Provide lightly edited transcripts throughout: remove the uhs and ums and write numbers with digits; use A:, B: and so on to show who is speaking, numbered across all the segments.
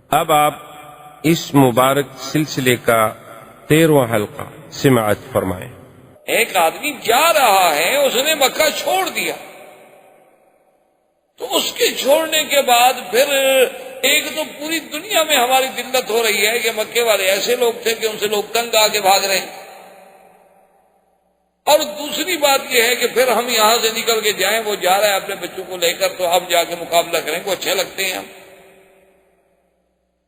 A: اب آپ اس مبارک سلسلے کا 13واں حلقہ سماعت فرمائیں۔
B: ایک آدمی جا رہا ہے، اس نے مکہ چھوڑ دیا، تو اس کے چھوڑنے کے بعد پھر ایک تو پوری دنیا میں ہماری دلت ہو رہی ہے کہ مکے والے ایسے لوگ تھے کہ ان سے لوگ تنگ آ کے بھاگ رہے ہیں، اور دوسری بات یہ ہے کہ پھر ہم یہاں سے نکل کے جائیں، وہ جا رہا ہے اپنے بچوں کو لے کر، تو اب جا کے مقابلہ کریں کو اچھے لگتے ہیں ہم۔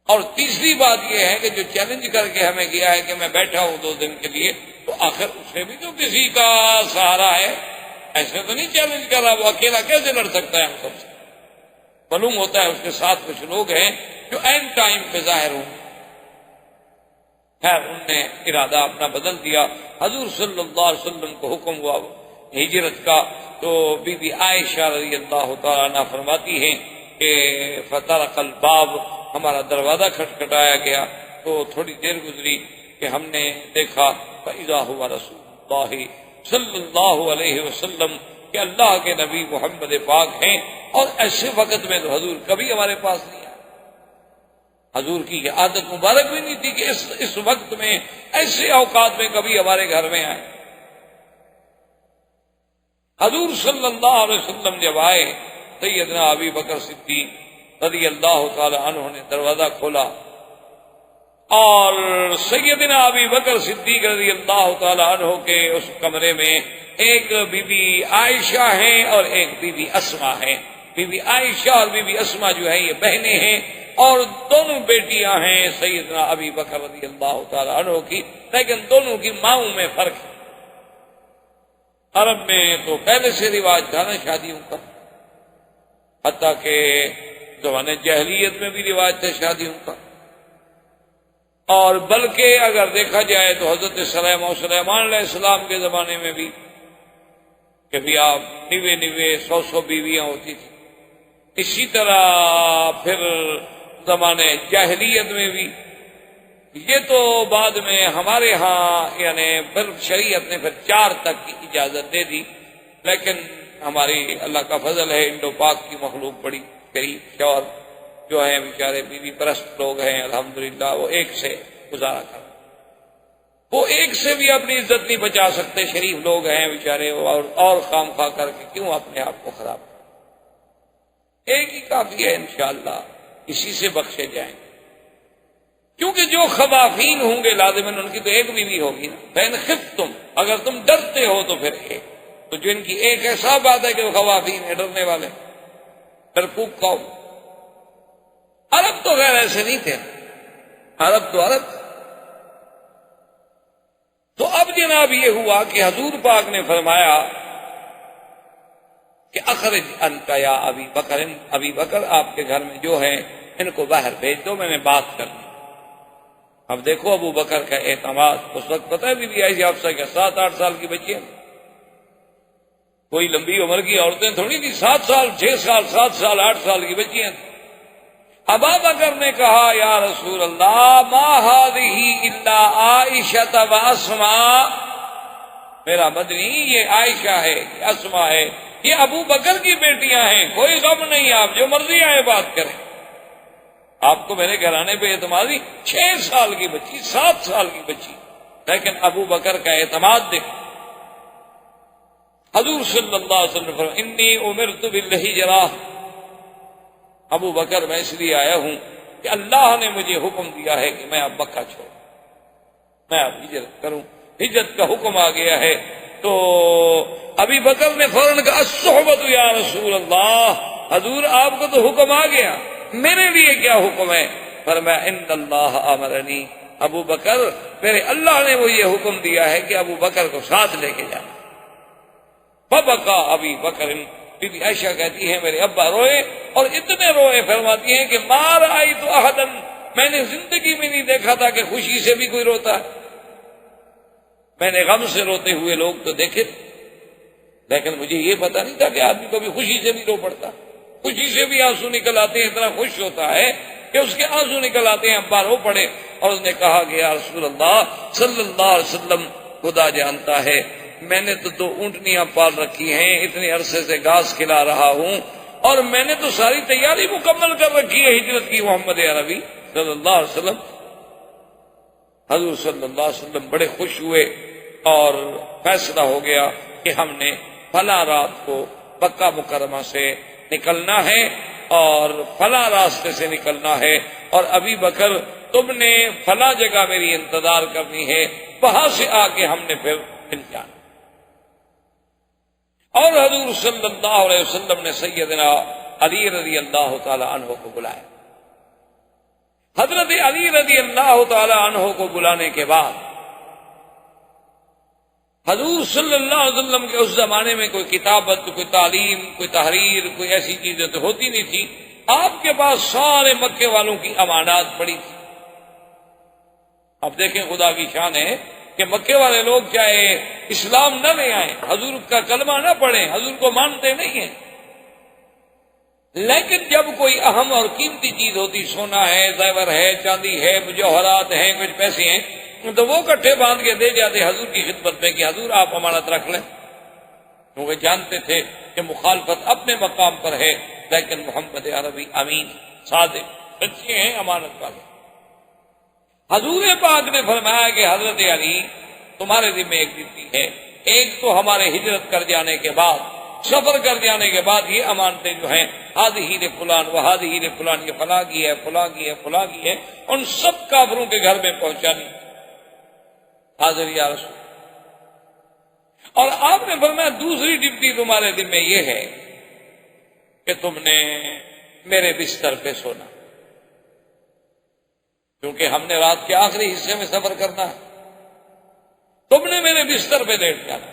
B: اور تیسری بات یہ ہے کہ جو چیلنج کر کے ہمیں کیا ہے کہ میں بیٹھا ہوں 2 دن کے لیے، تو آخر اسے بھی تو کسی کا سہارا ہے، ایسے تو نہیں چیلنج کر رہا، وہ اکیلا کیسے لڑ سکتا ہے ہم سب سے؟ معلوم ہوتا ہے اس کے ساتھ کچھ لوگ ہیں جو این ٹائم پہ ظاہر ہوں۔ خیر، انہوں نے ارادہ اپنا بدل دیا۔ حضور صلی اللہ علیہ وسلم کو حکم ہوا ہجرت کا، تو بی بی عائشہ رضی اللہ تعالیٰ عنہ فرماتی ہیں کہ فطرق الباب، ہمارا دروازہ کھٹکھٹایا گیا، تو تھوڑی دیر گزری کہ ہم نے دیکھا فَإِذَا هُوَ رسول اللہ صلی اللہ علیہ وسلم، کہ اللہ کے نبی محمد پاک ہیں، اور ایسے وقت میں تو حضور کبھی ہمارے پاس نہیں آئے۔ حضور کی یہ عادت مبارک بھی نہیں تھی کہ اس وقت میں ایسے اوقات میں کبھی ہمارے گھر میں آئے۔ حضور صلی اللہ علیہ وسلم جب آئے، سیدنا ابی بکر صدیق رضی اللہ تعالی عنہ نے دروازہ کھولا، اور سیدنا ابی بکر صدیق رضی اللہ تعالی عنہ کے اس کمرے میں ایک بی بی عائشہ ہیں اور ایک بی بی اسما ہیں۔ بی بی عائشہ اور بی بی اسما جو ہیں یہ بہنیں ہیں، اور دونوں بیٹیاں ہیں سیدنا ابی بکر رضی اللہ تعالی عنہ کی، لیکن دونوں کی ماؤں میں فرق ہے۔ عرب میں تو پہلے سے رواج تھا نا شادیوں کا، حتیٰ کہ زمانے جاہلیت میں بھی رواج تھا شادیوں کا، اور بلکہ اگر دیکھا جائے تو حضرت سلیمان علیہ السلام کے زمانے میں بھی کبھی آپ 90 بیویاں ہوتی تھی۔ اسی طرح پھر زمانے جاہلیت میں بھی، یہ تو بعد میں ہمارے ہاں یعنی پھر شریعت نے پھر 4 تک کی اجازت دے دی، لیکن ہماری اللہ کا فضل ہے، انڈو پاک کی مخلوق بڑی شریف شور جو ہیں بیچارے بیوی پرست لوگ ہیں، الحمدللہ وہ ایک سے گزارا کر، وہ ایک سے بھی اپنی عزت نہیں بچا سکتے، شریف لوگ ہیں بیچارے، اور خام خواہ کر کے کیوں اپنے آپ کو خراب کریں؟ ایک ہی کافی ہے، انشاءاللہ اسی سے بخشے جائیں گے، کیونکہ جو خوافین ہوں گے لازماً ان کی تو ایک بیوی ہوگی نا۔ فَإِنْ خِفْتُمْ، اگر تم ڈرتے ہو تو پھر ایک، تو جن کی ایک ایسا بات ہے کہ وہ خوافین ہیں، ڈرنے والے، ڈرپوک قوم۔ عرب تو غیر ایسے نہیں تھے، عرب تو عرب۔ تو اب جناب یہ ہوا کہ حضور پاک نے فرمایا کہ اخرج انت یا ابی بکر، ابی بکر آپ کے گھر میں جو ہیں ان کو باہر بھیج دو، میں نے بات کرنی۔ اب دیکھو ابو بکر کا اعتماد، اس وقت پتہ ہے بی بی عائشہ حفصہ کے 7-8 سال کی بچی ہیں، کوئی لمبی عمر کی عورتیں تھوڑی تھی، 7 سال 6 سال 7 سال 8 سال کی بچیاں تھیں۔ ابو بکر نے کہا یا رسول اللہ ما هذه الا عائشہ و اسماء، میرا مدنی یہ عائشہ ہے، یہ اسماء ہے، یہ ابو بکر کی بیٹیاں ہیں، کوئی غم نہیں، آپ جو مرضی آئے بات کریں، آپ کو میرے گھرانے پہ اعتماد ہی۔ 6 سال کی بچی 7 سال کی بچی، لیکن ابو بکر کا اعتماد دیکھو۔ حضور صلی اللہ علیہ وسلم فرمایا انی امرت بالہجرہ، ابو بکر میں اس لیے آیا ہوں کہ اللہ نے مجھے حکم دیا ہے کہ میں اب مکہ چھوڑوں، میں اب ہجرت کروں، ہجرت کا حکم آ گیا ہے۔ تو ابی بکر نے فوراً کہا الصحبۃ یا رسول اللہ، حضور آپ کو تو حکم آ گیا، میرے لیے کیا حکم ہے؟ فرمایا ان اللہ امرنی، ابو بکر میرے اللہ نے مجھے حکم دیا ہے کہ ابو بکر کو ساتھ لے کے جانا۔ فبکا ابی بکر، بی بی عائشہ کہتی ہے میرے ابا روئے، اور اتنے روئے، فرماتی ہیں کہ ما رأیت احدا، میں نے زندگی میں نہیں دیکھا تھا کہ خوشی سے بھی کوئی روتا ہے، میں نے غم سے روتے ہوئے لوگ تو دیکھے، لیکن مجھے یہ پتا نہیں تھا کہ آدمی کبھی خوشی سے بھی رو پڑتا، خوشی سے بھی آنسو نکل آتے ہیں، اتنا خوش ہوتا ہے کہ اس کے آنسو نکل آتے ہیں، ابا رو پڑے۔ اور اس نے کہا کہ یا رسول اللہ صلی اللہ علیہ وسلم، خدا جانتا ہے میں نے تو 2 اونٹنیاں پال رکھی ہیں، اتنے عرصے سے گھاس کھلا رہا ہوں، اور میں نے تو ساری تیاری مکمل کر رکھی ہے ہجرت کی محمد عربی، صلی اللہ علیہ وسلم، حضور صلی اللہ علیہ وسلم بڑے خوش ہوئے اور فیصلہ ہو گیا کہ ہم نے فلاں رات کو مکہ مکرمہ سے نکلنا ہے اور فلاں راستے سے نکلنا ہے، اور ابی بکر تم نے فلاں جگہ میری انتظار کرنی ہے، وہاں سے آ کے ہم نے پھر مل جانا۔ اور حضور صلی اللہ علیہ وسلم نے سیدنا علی رضی اللہ تعالی عنہ کو بلایا۔ حضرت علی رضی اللہ تعالی عنہ کو بلانے کے بعد حضور صلی اللہ علیہ وسلم کے اس زمانے میں کوئی کتابت، کوئی تعلیم، کوئی تحریر، کوئی ایسی چیزیں تو ہوتی نہیں تھی۔ آپ کے پاس سارے مکے والوں کی امانات پڑی تھی۔ اب دیکھیں خدا کی شان ہے کہ مکے والے لوگ چاہے اسلام نہ لے آئیں، حضور کا کلمہ نہ پڑھیں، حضور کو مانتے نہیں ہیں، لیکن جب کوئی اہم اور قیمتی چیز ہوتی، سونا ہے، زیور ہے، چاندی ہے، مجوہرات ہیں، کچھ پیسے ہیں، تو وہ کٹھے باندھ کے دے جاتے حضور کی خدمت میں کہ حضور آپ امانت رکھ لیں، کیونکہ جانتے تھے کہ مخالفت اپنے مقام پر ہے، لیکن محمد عربی امین، صادق، سچے ہیں، امانت والے۔ حضور پاک نے فرمایا کہ حضرت علی تمہارے ذمہ ایک ڈیوٹی ہے، ایک تو ہمارے ہجرت کر جانے کے بعد، سفر کر جانے کے بعد یہ امانتیں جو ہیں ہذہ لفلان وہذہ لفلان، یہ فلاں کی ہے، فلاں کی ہے، فلاں کی ہے، ان سب کافروں کے گھر میں پہنچانی۔ حاضر یا رسول، اور آپ نے فرمایا دوسری ڈیوٹی تمہارے ذمہ یہ ہے کہ تم نے میرے بستر پہ سونا، کیونکہ ہم نے رات کے آخری حصے میں سفر کرنا ہے، تم نے میرے بستر پہ لیٹ جانا،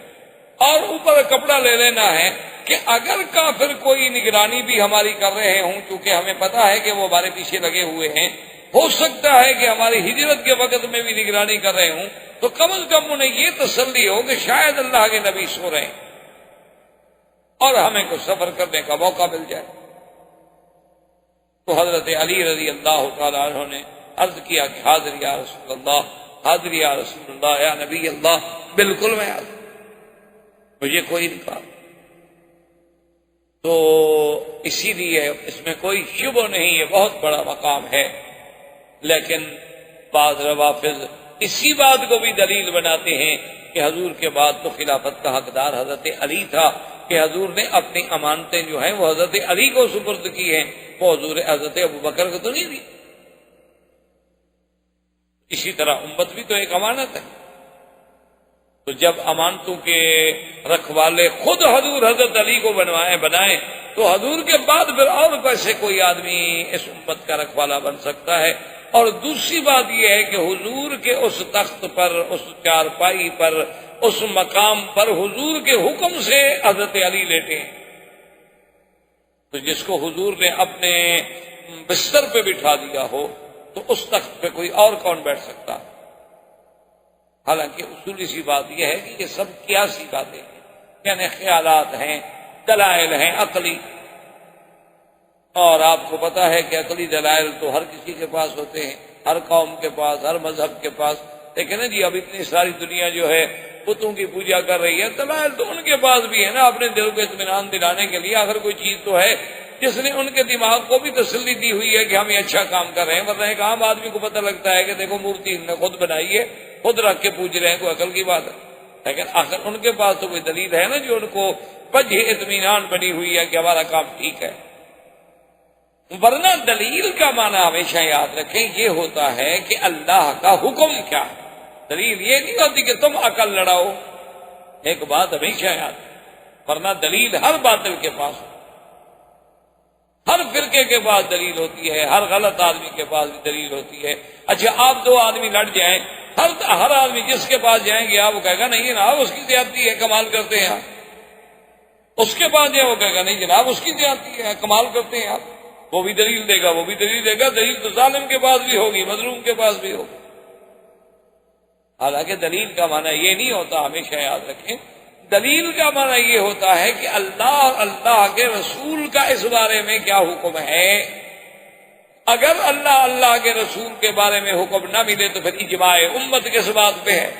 B: اور اوپر کپڑا لے لینا ہے کہ اگر کافر کوئی نگرانی بھی ہماری کر رہے ہوں، چونکہ ہمیں پتا ہے کہ وہ ہمارے پیچھے لگے ہوئے ہیں، ہو سکتا ہے کہ ہماری ہجرت کے وقت میں بھی نگرانی کر رہے ہوں، تو کم از کم انہیں یہ تسلی ہو کہ شاید اللہ کے نبی سو رہے ہیں اور ہمیں کچھ سفر کرنے کا موقع مل جائے۔ تو حضرت علی رضی اللہ تعالی عنہ نے عرض کیا کہ حاضر یا رسول اللہ، حاضر یا رسول اللہ، یا نبی اللہ، بالکل میں حاضر، مجھے کوئی نہیں کہا۔ تو اسی لیے اس میں کوئی شبہ نہیں، یہ بہت بڑا مقام ہے، لیکن بعض روافض اسی بات کو بھی دلیل بناتے ہیں کہ حضور کے بعد تو خلافت کا حقدار حضرت علی تھا، کہ حضور نے اپنی امانتیں جو ہیں وہ حضرت علی کو سپرد کی ہیں، وہ حضور حضرت ابوبکر کو تو نہیں دی۔ اسی طرح امت بھی تو ایک امانت ہے، تو جب امانتوں کے رکھوالے خود حضور حضرت علی کو بنائیں تو حضور کے بعد پھر اور کیسے کوئی آدمی اس امت کا رکھوالا بن سکتا ہے؟ اور دوسری بات یہ ہے کہ حضور کے اس تخت پر، اس چارپائی پر، اس مقام پر حضور کے حکم سے حضرت علی لیٹے ہیں، تو جس کو حضور نے اپنے بستر پہ بٹھا دیا ہو تو اس تخت پہ کوئی اور کون بیٹھ سکتا؟ حالانکہ اصولی سی بات یہ ہے کہ یہ سب قیاسی باتیں ہیں، یعنی خیالات ہیں، دلائل ہیں عقلی، اور آپ کو پتا ہے کہ عقلی دلائل تو ہر کسی کے پاس ہوتے ہیں، ہر قوم کے پاس، ہر مذہب کے پاس، لیکن نا جی اب اتنی ساری دنیا جو ہے بتوں کی پوجا کر رہی ہے، دلائل تو ان کے پاس بھی ہے نا، اپنے دل کو اطمینان دلانے کے لیے آخر کوئی چیز تو ہے جس نے ان کے دماغ کو بھی تسلی دی ہوئی ہے کہ ہم یہ اچھا کام کر رہے ہیں، ورنہ ایک عام آدمی کو پتہ لگتا ہے کہ دیکھو مورتی انہوں نے خود بنائی ہے، خود رکھ کے پوج رہے ہیں، کوئی عقل کی بات ہے، لیکن آخر ان کے پاس تو کوئی دلیل ہے نا جو ان کو وجہ اطمینان بنی ہوئی ہے کہ ہمارا کام ٹھیک ہے۔ ورنہ دلیل کا معنی ہمیشہ یاد رکھیں یہ ہوتا ہے کہ اللہ کا حکم کیا ہے، دلیل یہ نہیں ہوتی کہ تم عقل لڑاؤ، ایک بات ہمیشہ یاد رکھیں، ورنہ دلیل ہر باطل کے پاس ہوتی ہے، ہر فرقے کے پاس دلیل ہوتی ہے، ہر غلط آدمی کے پاس بھی دلیل ہوتی ہے۔ اچھا آپ دو آدمی لڑ جائیں، ہر آدمی جس کے پاس جائیں گے آپ وہ کہے گا نہیں جناب اس کی زیادتی ہے، کمال کرتے ہیں آپ، اس کے پاس جائیں وہ کہے گا نہیں جناب اس کی زیادتی ہے، کمال کرتے ہیں آپ، وہ بھی دلیل دے گا، وہ بھی دلیل دے گا، دلیل تو ظالم کے پاس بھی ہوگی، مظلوم کے پاس بھی ہوگی۔ حالانکہ دلیل کا معنی یہ نہیں ہوتا، ہمیشہ یاد رکھیں، دلیل کا معنی یہ ہوتا ہے کہ اللہ اور اللہ کے رسول کا اس بارے میں کیا حکم ہے۔ اگر اللہ کے رسول کے بارے میں حکم نہ ملے تو پھر اجماع امت کس بات پہ ہے؟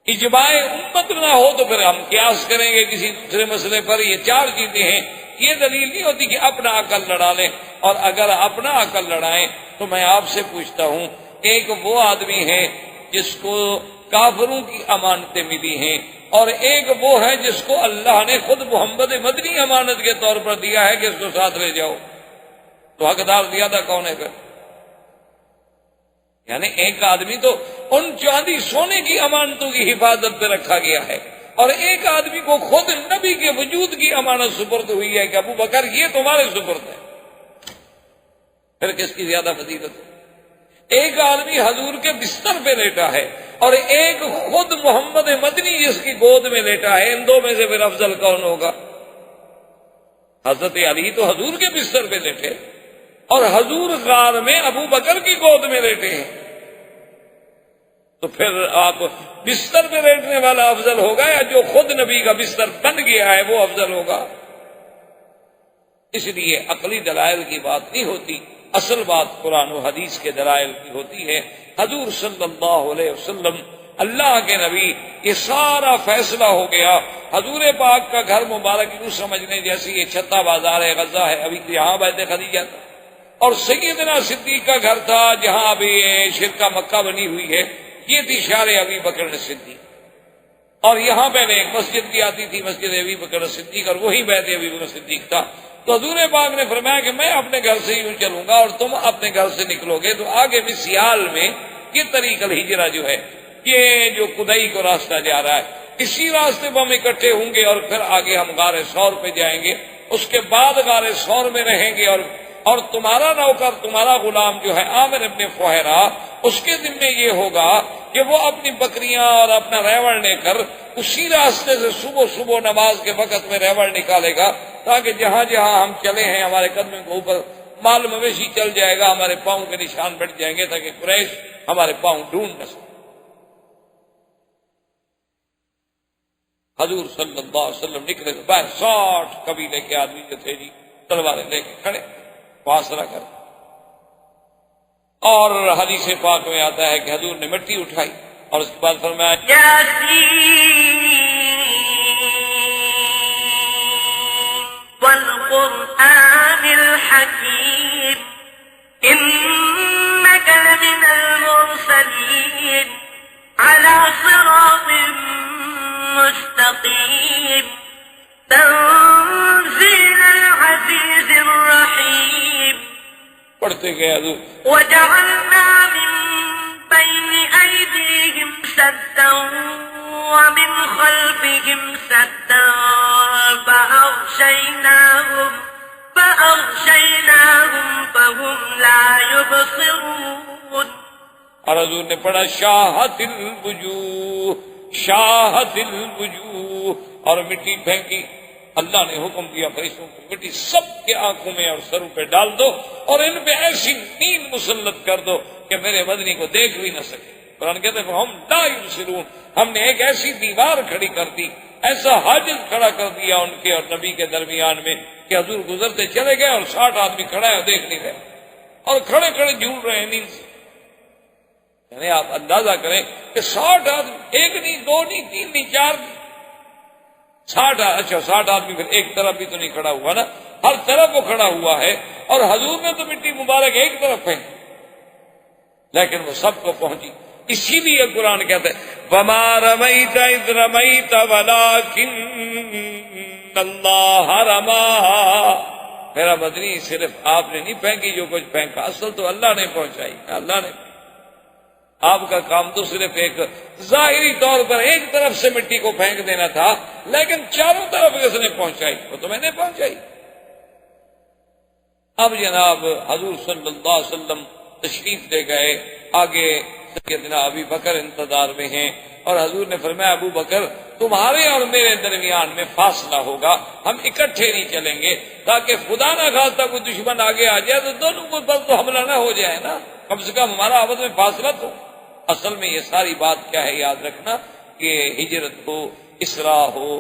B: اجماع امت نہ ہو تو پھر ہم قیاس کریں گے کسی دوسرے مسئلے پر۔ یہ چار چیزیں ہیں یہ دلیل نہیں ہوتی کہ اپنا عقل لڑا لیں، اور اگر اپنا عقل لڑائیں تو میں آپ سے پوچھتا ہوں، ایک وہ آدمی ہے جس کو کافروں کی امانتیں ملی ہیں، اور ایک وہ ہے جس کو اللہ نے خود محمد مدنی امانت کے طور پر دیا ہے کہ اس کو ساتھ لے جاؤ، تو حقدار زیادہ کون ہے پھر؟ یعنی ایک آدمی تو ان چاندی سونے کی امانتوں کی حفاظت پہ رکھا گیا ہے، اور ایک آدمی کو خود نبی کے وجود کی امانت سپرد ہوئی ہے کہ ابو بکر یہ تمہارے سپرد ہے، پھر کس کی زیادہ فضیلت ہے؟ ایک آدمی حضور کے بستر پہ لیٹا ہے، اور ایک خود محمد مدنی جس کی گود میں لیٹا ہے، ان دو میں سے پھر افضل کون ہوگا؟ حضرت علی تو حضور کے بستر پہ لیٹے، اور حضور غار میں ابو بکر کی گود میں لیٹے ہیں، تو پھر آپ بستر پہ لیٹنے والا افضل ہوگا یا جو خود نبی کا بستر بن گیا ہے وہ افضل ہوگا؟ اس لیے عقلی دلائل کی بات نہیں ہوتی، اصل بات قرآن و حدیث کے دلائل کی ہوتی ہے۔ حضور صلی اللہ علیہ وسلم اللہ کے نبی، یہ سارا فیصلہ ہو گیا۔ حضور پاک کا گھر مبارک یوں سمجھنے جیسے یہ چھتا بازار ہے، غزہ ہے، ابھی یہاں بیت خدیجہ تھا، اور سیدنا صدیق کا گھر تھا جہاں ابھی شرکہ مکہ بنی ہوئی ہے، یہ تھی شار ابی بکر صدیق، اور یہاں پہلے ایک مسجد بھی آتی تھی، مسجد ابی بکر صدیق، اور وہی بیت ابی بکر صدیق تھا۔ تو حضور پاک نے فرمایا کہ میں اپنے گھر سے یوں چلوں گا اور تم اپنے گھر سے نکلو گے، تو آگے بھی سیال میں یہ طریق الہجرہ جو ہے، یہ جو قدئی کو راستہ جا رہا ہے، اسی راستے پر ہم اکٹھے ہوں گے، اور پھر آگے ہم غار ثور پہ جائیں گے، اس کے بعد غار ثور میں رہیں گے، اور تمہارا نوکر، تمہارا غلام جو ہے عامر ابن فہیرہ، اس کے ذمہ یہ ہوگا کہ وہ اپنی بکریاں اور اپنا ریوڑ لے کر اسی راستے سے صبح صبح نماز کے وقت میں ریوڑ نکالے گا، تاکہ جہاں جہاں ہم چلے ہیں ہمارے قدموں کے اوپر مال مویشی چل جائے گا، ہمارے پاؤں کے نشان بٹ جائیں گے، تاکہ قریش ہمارے پاؤں ڈھونڈ نہ سکے۔ حضور صلی اللہ علیہ وسلم نکلے تو باہر 60 قبیلے کے آدمی جو تھے جی تلواریں لے کے کھڑے فاصلہ کر، اور حدیث پاک میں آتا ہے کہ حضور نے مٹی اٹھائی اور اس کے بعد فرمایا
C: والقرآن الحكيم إنك لمن المرسلين على صراط مستقيم تنزيل العزيز الرحيم
B: پڑھتے گئے حضور
C: وجعلنا من بين أيديهم سدا ومن خلفهم سدا فأغشيناهم فهم لا يبصرون۔
B: اور حضور نے پڑھا شاہت الوجوہ، شاہت الوجوہ، اور مٹی پھینکی۔ اللہ نے حکم دیا فرشتوں کو مٹی سب کے آنکھوں میں اور سروں پہ ڈال دو، اور ان پہ ایسی نیند مسلط کر دو کہ میرے مدنی کو دیکھ بھی نہ سکے۔ قرآن کہتے ہیں ہم لا یبصرون، ہم نے ایک ایسی دیوار کھڑی کر دی، ایسا حاجز کھڑا کر دیا ان کے اور نبی کے درمیان میں کہ حضور گزرتے چلے گئے اور 60 آدمی کھڑا ہے اور دیکھ نہیں رہے، اور کھڑے کھڑے جھول رہے ہیں نیند سے۔ یعنی آپ اندازہ کریں کہ 60 آدمی، ایک نہیں، دو نہیں، تین نہیں، چار نہیں، 60 آدمی، پھر ایک طرف بھی تو نہیں کھڑا ہوا نا، ہر طرف وہ کھڑا ہوا ہے، اور حضور نے تو مٹی مبارک ایک طرف پھینکی لیکن وہ سب کو پہنچی۔ اسی لیے قرآن کہتے ہیں وَمَا رَمَيْتَ إِذْ رَمَيْتَ وَلَٰكِنَّ اللَّهَ رَمَىٰ۔ میرا مدنی صرف آپ نے نہیں پھینکی جو کچھ پھینکا، اصل تو اللہ نے پہنچائی، اللہ نے۔ آپ کا کام تو صرف ایک ظاہری طور پر ایک طرف سے مٹی کو پھینک دینا تھا، لیکن چاروں طرف کس نے پہنچائی؟ وہ تو میں نے پہنچائی۔ اب جناب حضور صلی اللہ علیہ وسلم تشریف لے گئے، آگے سیدنا ابی بکر انتظار میں ہیں، اور حضور نے فرمایا ابو بکر تمہارے اور میرے درمیان میں فاصلہ ہوگا، ہم اکٹھے نہیں چلیں گے، تاکہ خدا نہ خواستہ کوئی دشمن آگے آ جائے تو دونوں کو پر تو حملہ نہ ہو جائے نا، کم سے کم ہمارا آپس میں فاصلہ تو۔ اصل میں یہ ساری بات کیا ہے یاد رکھنا کہ ہجرت ہو، اسراء ہو،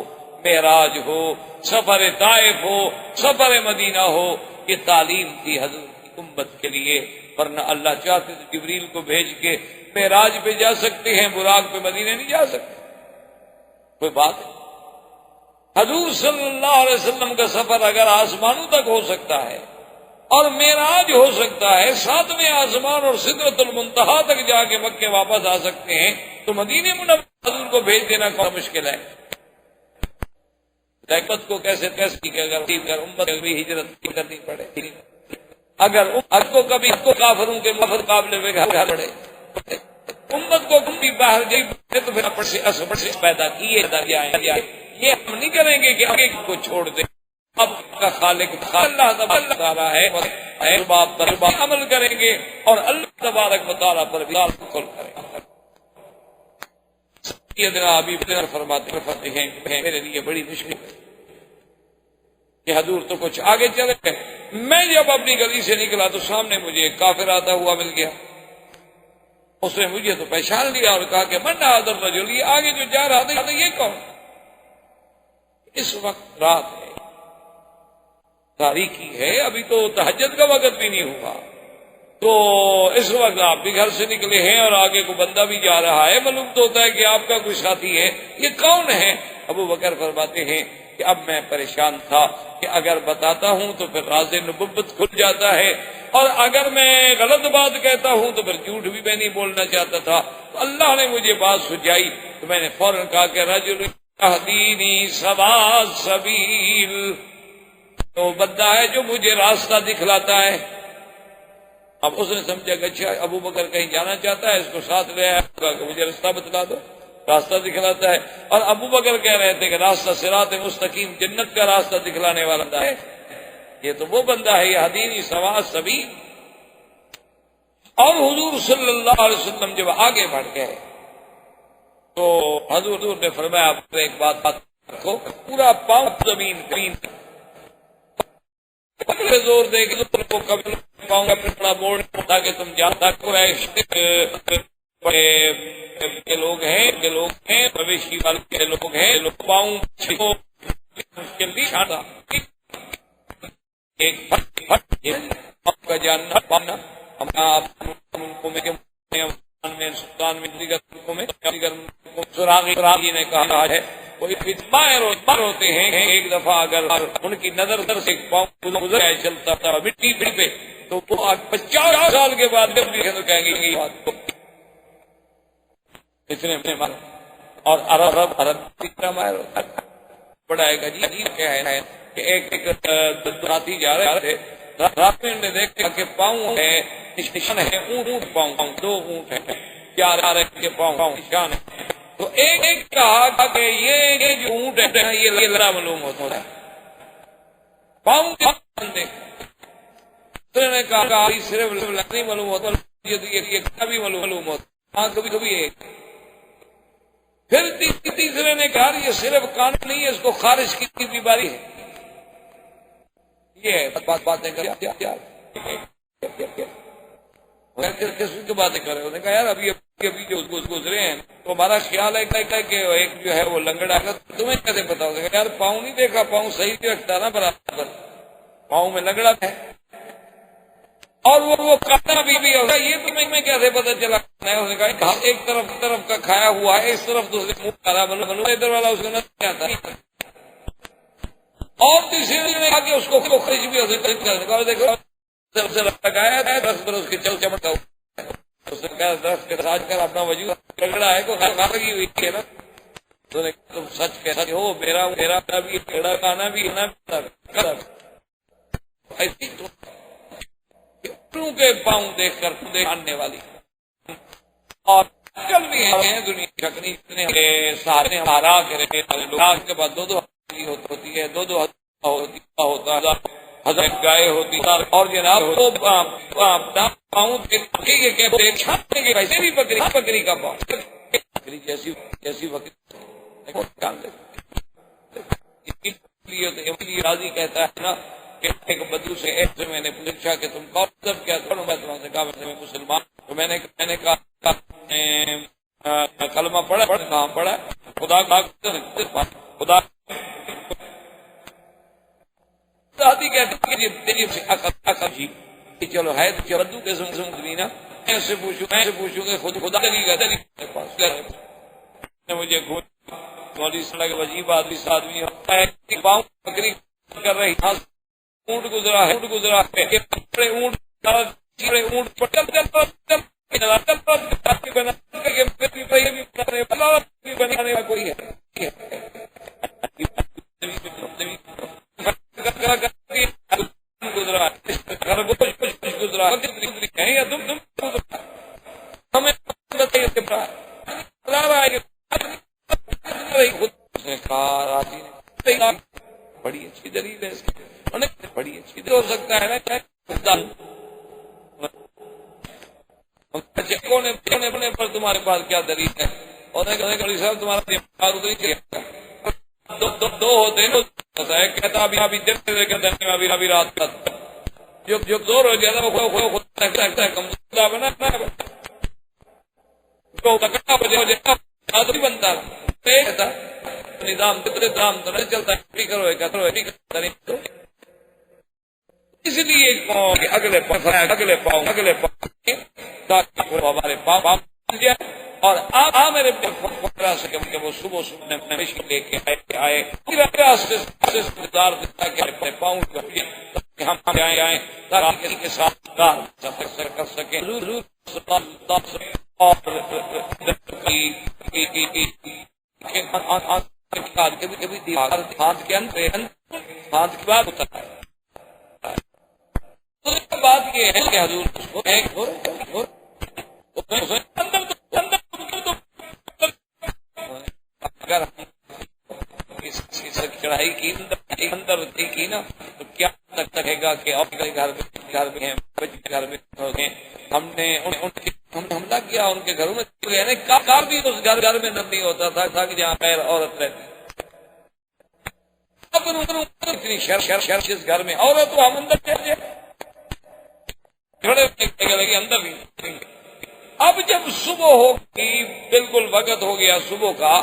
B: معراج ہو، سفر طائف ہو، سفر مدینہ ہو، یہ تعلیم تھی حضور کی امت کے لیے، ورنہ اللہ چاہتے تو جبریل کو بھیج کے معراج پہ جا سکتے ہیں، براق پہ مدینے نہیں جا سکتے، کوئی بات ہے۔ حضور صلی اللہ علیہ وسلم کا سفر اگر آسمانوں تک ہو سکتا ہے اور معراج ہو سکتا ہے، 7ویں آسمان اور سدرۃ المنتہا تک جا کے مکے واپس آ سکتے ہیں، تو مدینے منورہ حضور کو بھیج دینا کون مشکل ہے؟ امت کو کیسے اگر امت بھی ہجرت کرنی پڑے، اگر امت کو کبھی کافروں کے مقابلے میں گھر پڑے، امت کو کبھی باہر جائے تو پھر اپنے سے پیدا کیے جائیں، یہ ہم نہیں کریں گے کہ آگے کو چھوڑ دیں۔ اب کا خالق اللہ تعالیٰ ہے، باب پر عمل کریں گے اور اللہ تبارک و تعالیٰ پر بھی توکل کریں گے۔ سیدنا ابی بکر فرماتے ہیں میرے لیے بڑی مشکل ہے کہ حضور تو کچھ آگے چلے گئے، میں جب اپنی گلی سے نکلا تو سامنے مجھے ایک کافر آتا ہوا مل گیا، اس نے مجھے تو پہچان لیا اور کہا کہ من هذا الرجل، یہ آگے جو جا رہا تھا یہ کون؟ اس وقت رات ہے، تاریکی ہے، ابھی تو تہجد کا وقت بھی نہیں ہوا، تو اس وقت آپ بھی گھر سے نکلے ہیں اور آگے کو بندہ بھی جا رہا ہے، معلوم تو ہوتا ہے کہ آپ کا کوئی ساتھی ہے، یہ کون ہے؟ ابو بکر فرماتے ہیں کہ اب میں پریشان تھا کہ اگر بتاتا ہوں تو پھر راز نبوت کھل جاتا ہے، اور اگر میں غلط بات کہتا ہوں تو پھر جھوٹ بھی میں نہیں بولنا چاہتا تھا، تو اللہ نے مجھے بات سجائی، تو میں نے فوراً کہا کہ رجل اہدینی سوا سبیل، تو بندہ ہے جو مجھے راستہ دکھلاتا ہے۔ اب اس نے سمجھا کہ اچھا ابو بکر کہیں جانا چاہتا ہے، اس کو ساتھ لے آیا کہ مجھے راستہ بتلا دو، راستہ دکھلاتا ہے، اور ابو بکر کہہ رہے تھے کہ راستہ صراط مستقیم، جنت کا راستہ دکھلانے والا ہے، یہ تو وہ بندہ ہے، یہ ہدینی سوا سبیل۔ اور حضور صلی اللہ علیہ وسلم جب آگے بڑھ گئے تو حضور نے فرمایا آپ ایک بات رکھو، پورا پاؤں زمین زور دے کہ تم کو کبھی پاؤں گا پھر موڑ تاکہ تم جانتا کے لوگ ہیں مویشی والے کے لوگ ہیں، لوگ پاؤں مشکل بھی چھاڑا ایک آپ کا جاننا پانا سلطان میں دیگر ملکوں میں سراغی نے کہا ہے کوئی باہر ہوتے ہیں، ایک دفعہ اگر ان کی نظر سے پاؤں گزر چلتا تھا مٹی پہ تو 50 سال کے بعد جب دیکھیں تو کہیں گے یہ بات اتنے مار، اور عرب ماہر بڑھائے گا جی کیا ہے کہ ایک ہاتھی جا رہے تھے، رات میں نے دیکھا کہ پاؤں ہے نشان ہے، اونٹ پاؤں، 2 اونٹ ہیں، 4 کے پاؤں نشان ہے، تو ایک کہا کہ یہ جو اونٹ ہے یہ لڑا معلوم ہوتا ہے، پاؤں نے کہا صرف نہیں معلوم ہوتا، یہ بھی معلوم ہوتا، ہاں کبھی کبھی ایک، پھر تیسرے نے کہا یہ صرف کان نہیں ہے، اس کو خارش کی بیماری ہے، یہ باتیں کس کی باتیں کر رہے ہیں؟ انہوں نے کہا یار ابھی جو گزرے ہیں تو ہمارا خیال ہے کہ ایک جو ہے وہ لنگڑا ہے، تمہیں کیسے پتا ہوگا؟ یار پاؤں نہیں دیکھا، پاؤں صحیح سے رکھتا نا برابر، پاؤں میں لنگڑا ہے، اور وہ کھانا بھی ہوگا، یہ تمہیں کیسے پتا چلا؟ اس نے کہا ایک طرف کا کھایا ہوا ہے، اس طرف دوسرے منہ کھانا بنو، ادھر والا اس کو نہ آتا، اور تیسرے نے کہا کہ اس کو خرچ بھی ہو، دیکھو لگایا ہے درخت پر اس کی چل چمٹا ہوا، اس نے کہا درخت کے ساتھ کر اپنا وجود رگڑا ہے کو لگی ہوئی ہے نا، تو نے تم سچ کہتا ہو، میرا بھی کھڑا کھانا بھی ایسی کے پاؤں دیکھ کر آنے والی، اور کل بھی ہیں دنیا شکنی سارے ہمارا کے بعد 2 ہوتی ہے، 2 ہوتا ہے، حضرت گائے ہوتی اور جناب پاؤں ویسے بھی بکری کا پاؤں، بکری جیسی راضی کہتا ہے نا کہ ایک بدو سے ایسے میں نے پوچھا کہ تم کون سب کیا کروں، میں تمہیں کہا میں مسلمان، تو میں نے کہا کلمہ پڑھا، کہاں پڑھا؟ خدا دادی کہتے جی چلو ہے تو بدو کے نا، میں سے پوچھوں گا خود خدا مجھے مولوی صلی اللہ عجیب آدمی ہوتا ہے کہ پاؤں بکری کر رہی اونٹ گزرا ہے اونٹ کوئی ہے گزرا گزرا ہمیں بڑی اچھی دلیل ہے اس کی، بڑی اچھی دلیل ہو سکتا ہے نا بچے پر تمہارے پاس کیا دلیل ہے؟ اور صاحب تمہارا دماغ دو ہوتے ہیں کہتا ابھی رات کا جو زور ہو جاتا ہے کمزور بنا بنتا نظام تو نہیں چلتا ہے، اس لیے اگلے پاؤں تاکہ وہ ہمارے پاؤں بن جائے اور میرے سکے کہ وہ صبح لے کے آئے پاؤں ہم آئے تاکہ کے ساتھ کر سکیں ہاتھ کی بات ہوتا ہے۔ بات یہ ہے کہ حضور اگر چڑھائی کی اندر کی نا تو کیا لگے گا کہ گھر میں ہم نے حملہ کیا ان کے گھروں میں کار بھی اس گھر میں نہیں ہوتا تھا کہ جہاں خیر عورت رہتی اتنی شر جس گھر میں عورت ہم اندر چلے کھڑے اندر بھی۔ اب جب صبح ہوگی بالکل وقت ہو گیا صبح کا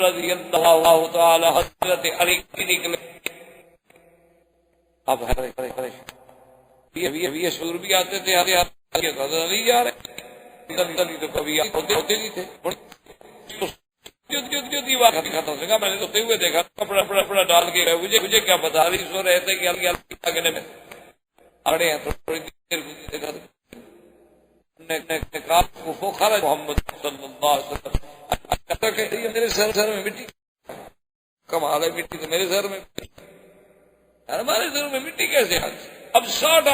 B: رضی اللہ تعالی حضرت علی نکلے۔ اب یہ شعور بھی آتے تھے حضرت علی جا رہے تو کبھی ہوتے نہیں تھے دیوار ختم سے میں نے سوتے ہوئے دیکھا کپڑا ڈال کے مجھے کیا پتا رہی سو رہے تھے کہ میں اڑے ہیں تھوڑی دیر دیکھا محمد صلی اللہ علیہ وسلم میرے سر میں مٹی کمال ہے مٹی تو میرے سر میں ہمارے سر میں مٹی کیسے اب 60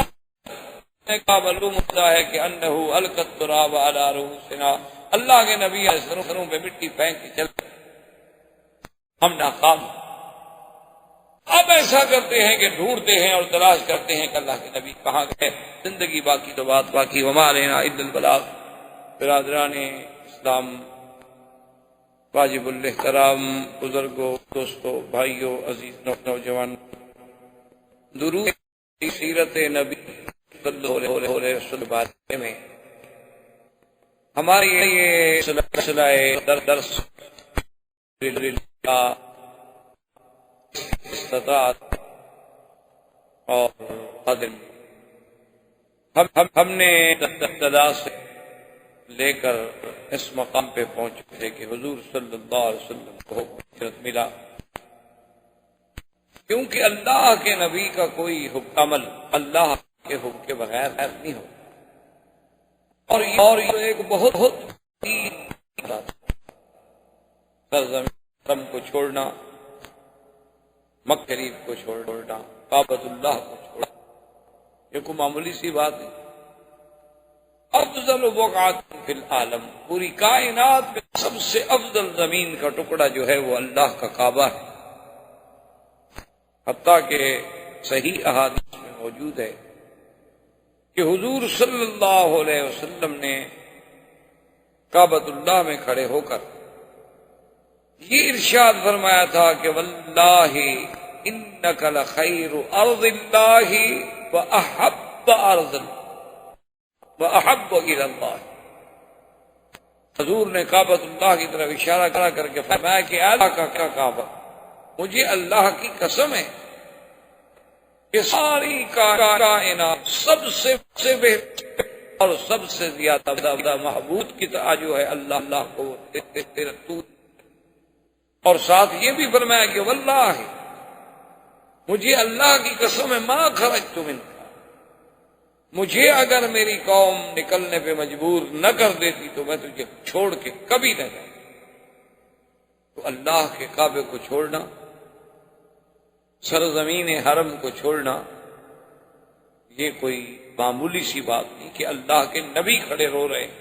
B: کا معلوم ہوتا ہے کہ انہو القت تراب علی رؤوسنا اللہ کے نبی سروں پہ مٹی پھینک کے چلتے ہم ناکام۔ اب ایسا کرتے ہیں کہ ڈھونڈتے ہیں اور تلاش کرتے ہیں کہ اللہ کے نبی کہاں گئے، زندگی باقی تو بات باقی وما علینا الا البلاغ۔ برادران اسلام، واجب الاحترام بزرگوں، دوستوں، بھائیوں، عزیز نوجوان، درود سیرت نبی صلی اللہ علیہ وسلم بارے میں ہماری یہ سلسلہ درس استطاعت اور قدر ہم نے ابتدا سے لے کر اس مقام پہ پہنچے تھے کہ حضور صلی اللہ علیہ وسلم کو ہجرت ملا، کیونکہ اللہ کے نبی کا کوئی عمل اللہ کے حکم کے بغیر نہیں ہو، اور یہ ایک بہت سرزمین کو چھوڑنا، مکہ شریف کو چھوڑنا، کعبۃ اللہ کو چھوڑنا، یہ کوئی معمولی سی بات ہے۔ افضل بقعۃ فی العالم، پوری کائنات میں سب سے افضل زمین کا ٹکڑا جو ہے وہ اللہ کا کعبہ ہے، حتیٰ کہ صحیح احادیث میں موجود ہے کہ حضور صلی اللہ علیہ وسلم نے کعبۃ اللہ میں کھڑے ہو کر یہ ارشاد فرمایا تھا کہ واللہ انک لخیر ارض اللہ واحب ارض واحب الی اللہ۔ حضور نے کعبۃ اللہ کی طرف اشارہ کر کے فرمایا کہ اللہ کا کعبہ، مجھے اللہ کی قسم ہے کہ ساری کائنات سب سے بہتر اور سب سے زیادہ محبوب کی طرح جو ہے اللہ کو اور ساتھ یہ بھی فرمایا کہ واللہ مجھے اللہ کی قسم ہے ما خرجت منکا، مجھے اگر میری قوم نکلنے پہ مجبور نہ کر دیتی تو میں تجھے چھوڑ کے کبھی نہ جاؤں۔ تو اللہ کے کعبے کو چھوڑنا، سرزمین حرم کو چھوڑنا، یہ کوئی معمولی سی بات نہیں کہ اللہ کے نبی کھڑے رو رہے ہیں۔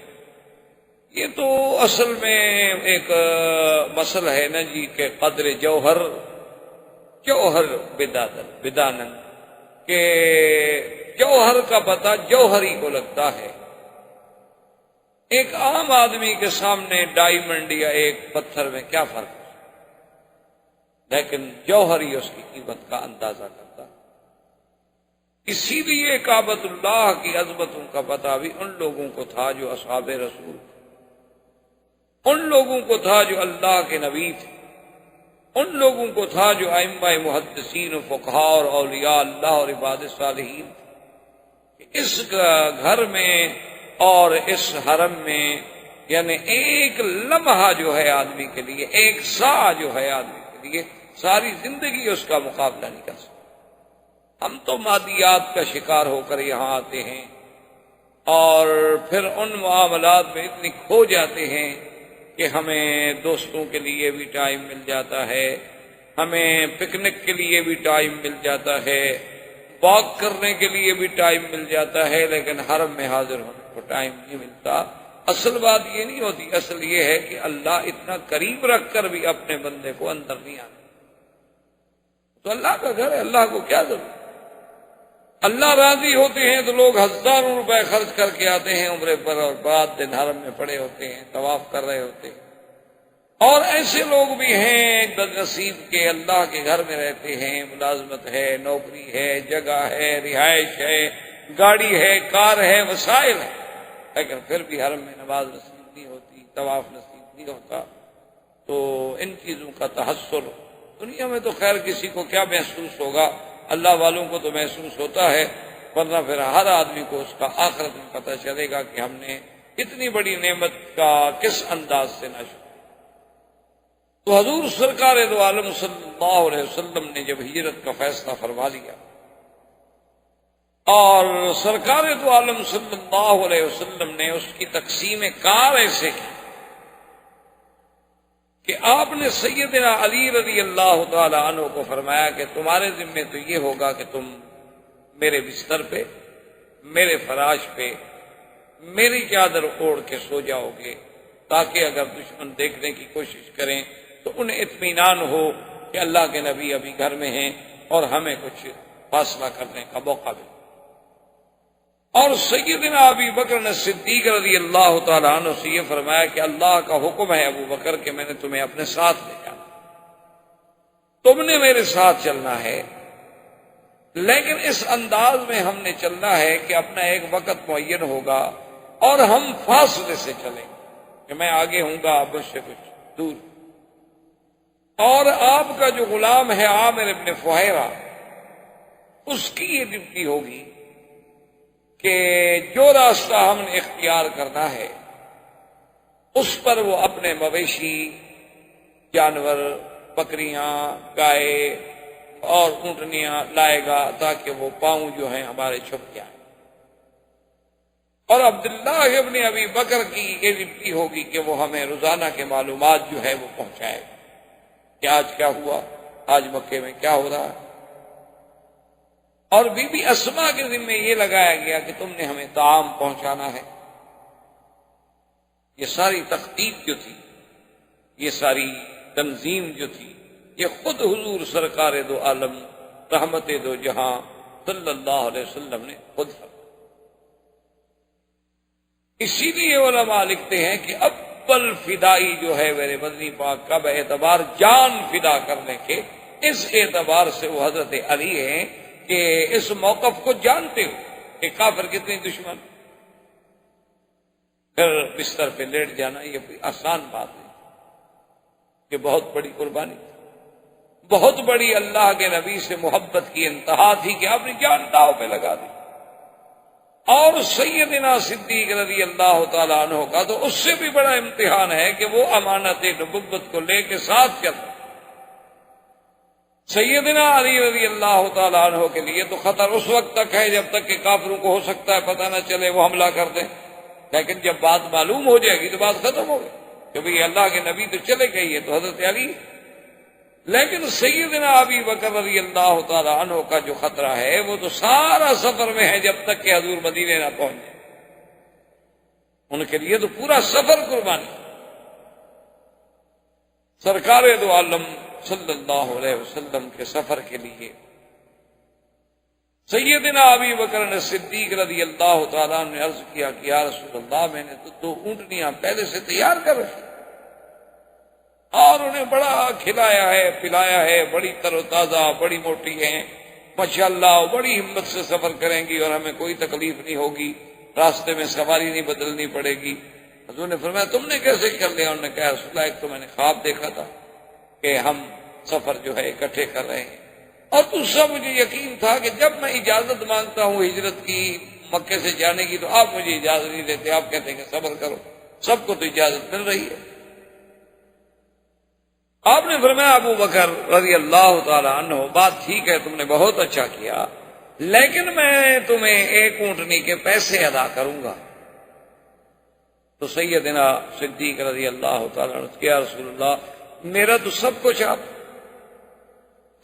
B: یہ تو اصل میں ایک مسئلہ ہے نا جی کہ قدر جوہر بدانن، کہ جوہر کا پتہ جوہری کو لگتا ہے۔ ایک عام آدمی کے سامنے ڈائمنڈ یا ایک پتھر میں کیا فرق ہے، لیکن جوہری اس کی قیمت کا اندازہ کرتا ہے۔ اسی لیے کعبۃ اللہ کی عظمتوں کا پتہ بھی ان لوگوں کو تھا جو اصحاب رسول، ان لوگوں کو تھا جو اللہ کے نبی تھے، ان لوگوں کو تھا جو ائمہ محدثین و فقہاء اور اولیاء اللہ اور عباد صالحین تھے۔ اس گھر میں اور اس حرم میں یعنی ایک لمحہ جو ہے آدمی کے لیے، ایک سا جو ہے آدمی کے لیے، ساری زندگی اس کا مقابلہ نہیں کر سکتا۔ ہم تو مادیات کا شکار ہو کر یہاں آتے ہیں اور پھر ان معاملات میں اتنی کھو جاتے ہیں کہ ہمیں دوستوں کے لیے بھی ٹائم مل جاتا ہے، ہمیں پکنک کے لیے بھی ٹائم مل جاتا ہے، واک کرنے کے لیے بھی ٹائم مل جاتا ہے، لیکن حرم میں حاضر ہونے کو ٹائم نہیں ملتا۔ اصل بات یہ نہیں ہوتی، اصل یہ ہے کہ اللہ اتنا قریب رکھ کر بھی اپنے بندے کو اندر نہیں آتا۔ تو اللہ کا گھر ہے، اللہ کو کیا ضرورت؟ اللہ راضی ہوتے ہیں تو لوگ ہزاروں روپے خرچ کر کے آتے ہیں عمرے پر، اور بعد دن حرم میں پڑے ہوتے ہیں، طواف کر رہے ہوتے ہیں۔ اور ایسے لوگ بھی ہیں بد نصیب کے اللہ کے گھر میں رہتے ہیں، ملازمت ہے، نوکری ہے، جگہ ہے، رہائش ہے، گاڑی ہے، کار ہے، وسائل ہے، لیکن پھر بھی حرم میں نماز نصیب نہیں ہوتی، طواف نصیب نہیں ہوتا۔ تو ان چیزوں کا تحسر دنیا میں تو خیر کسی کو کیا محسوس ہوگا، اللہ والوں کو تو محسوس ہوتا ہے، ورنہ پھر ہر آدمی کو اس کا آخرت میں پتہ چلے گا کہ ہم نے اتنی بڑی نعمت کا کس انداز سے نہ شکر۔ تو حضور سرکار دو عالم صلی اللہ علیہ وسلم نے جب ہجرت کا فیصلہ فرما لیا اور سرکار دو عالم صلی اللہ علیہ وسلم نے اس کی تقسیم کار ایسے کی کہ آپ نے سیدنا علی رضی اللہ تعالی عنہ کو فرمایا کہ تمہارے ذمے تو یہ ہوگا کہ تم میرے بستر پہ، میرے فراش پہ میری چادر اوڑھ کے سو جاؤ گے، تاکہ اگر دشمن دیکھنے کی کوشش کریں تو انہیں اطمینان ہو کہ اللہ کے نبی ابھی گھر میں ہیں اور ہمیں کچھ فاصلہ کرنے کا موقع ملے۔ اور سیدنا ابی بکر صدیق رضی اللہ تعالیٰ عنہ سے یہ فرمایا کہ اللہ کا حکم ہے ابو بکر کہ میں نے تمہیں اپنے ساتھ لے جانا، تم نے میرے ساتھ چلنا ہے، لیکن اس انداز میں ہم نے چلنا ہے کہ اپنا ایک وقت معین ہوگا اور ہم فاصلے سے چلیں کہ میں آگے ہوں گا، آپ مجھ سے کچھ دور، اور آپ کا جو غلام ہے عامر ابن فہیرہ، اس کی یہ ڈیوٹی ہوگی کہ جو راستہ ہم نے اختیار کرنا ہے اس پر وہ اپنے مویشی جانور، بکریاں، گائے اور اونٹنیاں لائے گا تاکہ وہ پاؤں جو ہیں ہمارے چھپ جائیں۔ اور عبداللہ ابن ابی بکر کی یہ ڈیوٹی ہوگی کہ وہ ہمیں روزانہ کے معلومات جو ہے وہ پہنچائے گا کہ آج کیا ہوا، آج مکے میں کیا ہو رہا ہے۔ اور بی بی اسما کے ذمہ یہ لگایا گیا کہ تم نے ہمیں طعام پہنچانا ہے۔ یہ ساری تخطیط جو تھی، یہ ساری تنظیم جو تھی، یہ خود حضور سرکار دو عالم رحمت دو جہاں صلی اللہ علیہ وسلم نے خود فرمایا۔ اسی لیے علماء لکھتے ہیں کہ اول فدائی جو ہے میرے مدنی پاک کا باعتبار جان فدا کرنے کے، اس اعتبار سے وہ حضرت علی ہیں کہ اس موقف کو جانتے ہو کہ کافر کتنے دشمن، پھر بستر پہ لیٹ جانا یہ کوئی آسان بات نہیں، یہ بہت بڑی قربانی، بہت بڑی اللہ کے نبی سے محبت کی انتہا تھی کہ آپ نے جان داؤ پہ لگا دی۔ اور سیدنا صدیق رضی اللہ تعالیٰ عنہ کا تو اس سے بھی بڑا امتحان ہے کہ وہ امانت نبوت کو لے کے ساتھ چل رہا ہے۔ سیدنا علی رضی اللہ تعالیٰ عنہ کے لیے تو خطر اس وقت تک ہے جب تک کہ کافروں کو ہو سکتا ہے پتہ نہ چلے وہ حملہ کر دیں، لیکن جب بات معلوم ہو جائے گی تو بات ختم ہو گئی، کہ بھئی اللہ کے نبی تو چلے گئے، یہ تو حضرت علی۔ لیکن سیدنا ابی بکر رضی اللہ تعالیٰ عنہ کا جو خطرہ ہے وہ تو سارا سفر میں ہے جب تک کہ حضور مدینے نہ پہنچ جائے، ان کے لیے تو پورا سفر قربانی۔ سرکار دو عالم صلی اللہ علیہ وسلم کے سفر کے لیے سیدنا ابی بکر صدیق رضی اللہ تعالیٰ نے عرض کیا کہ یا رسول اللہ، میں نے تو 2 اونٹنیاں پہلے سے تیار کر رکھی اور انہیں بڑا کھلایا ہے پلایا ہے، بڑی تر و تازہ، بڑی موٹی ہیں ماشاءاللہ، بڑی ہمت سے سفر کریں گی اور ہمیں کوئی تکلیف نہیں ہوگی، راستے میں سواری نہیں بدلنی پڑے گی۔ حضور نے فرمایا تم نے کیسے کر لیا؟ انہوں نے کہا رسول اللہ ایک تو میں نے خواب دیکھا تھا کہ ہم سفر جو ہے اکٹھے کر رہے ہیں، اور دوسرا مجھے یقین تھا کہ جب میں اجازت مانگتا ہوں ہجرت کی مکے سے جانے کی تو آپ مجھے اجازت نہیں دیتے، آپ کہتے ہیں کہ صبر کرو، سب کو تو اجازت مل رہی ہے۔ آپ نے فرمایا ابو بکر رضی اللہ تعالی عنہ، بات ٹھیک ہے، تم نے بہت اچھا کیا، لیکن میں تمہیں 1 اونٹنی کے پیسے ادا کروں گا۔ تو سیدنا صدیق رضی اللہ تعالیٰ عنہ کیا رسول اللہ، میرا تو سب کچھ آپ،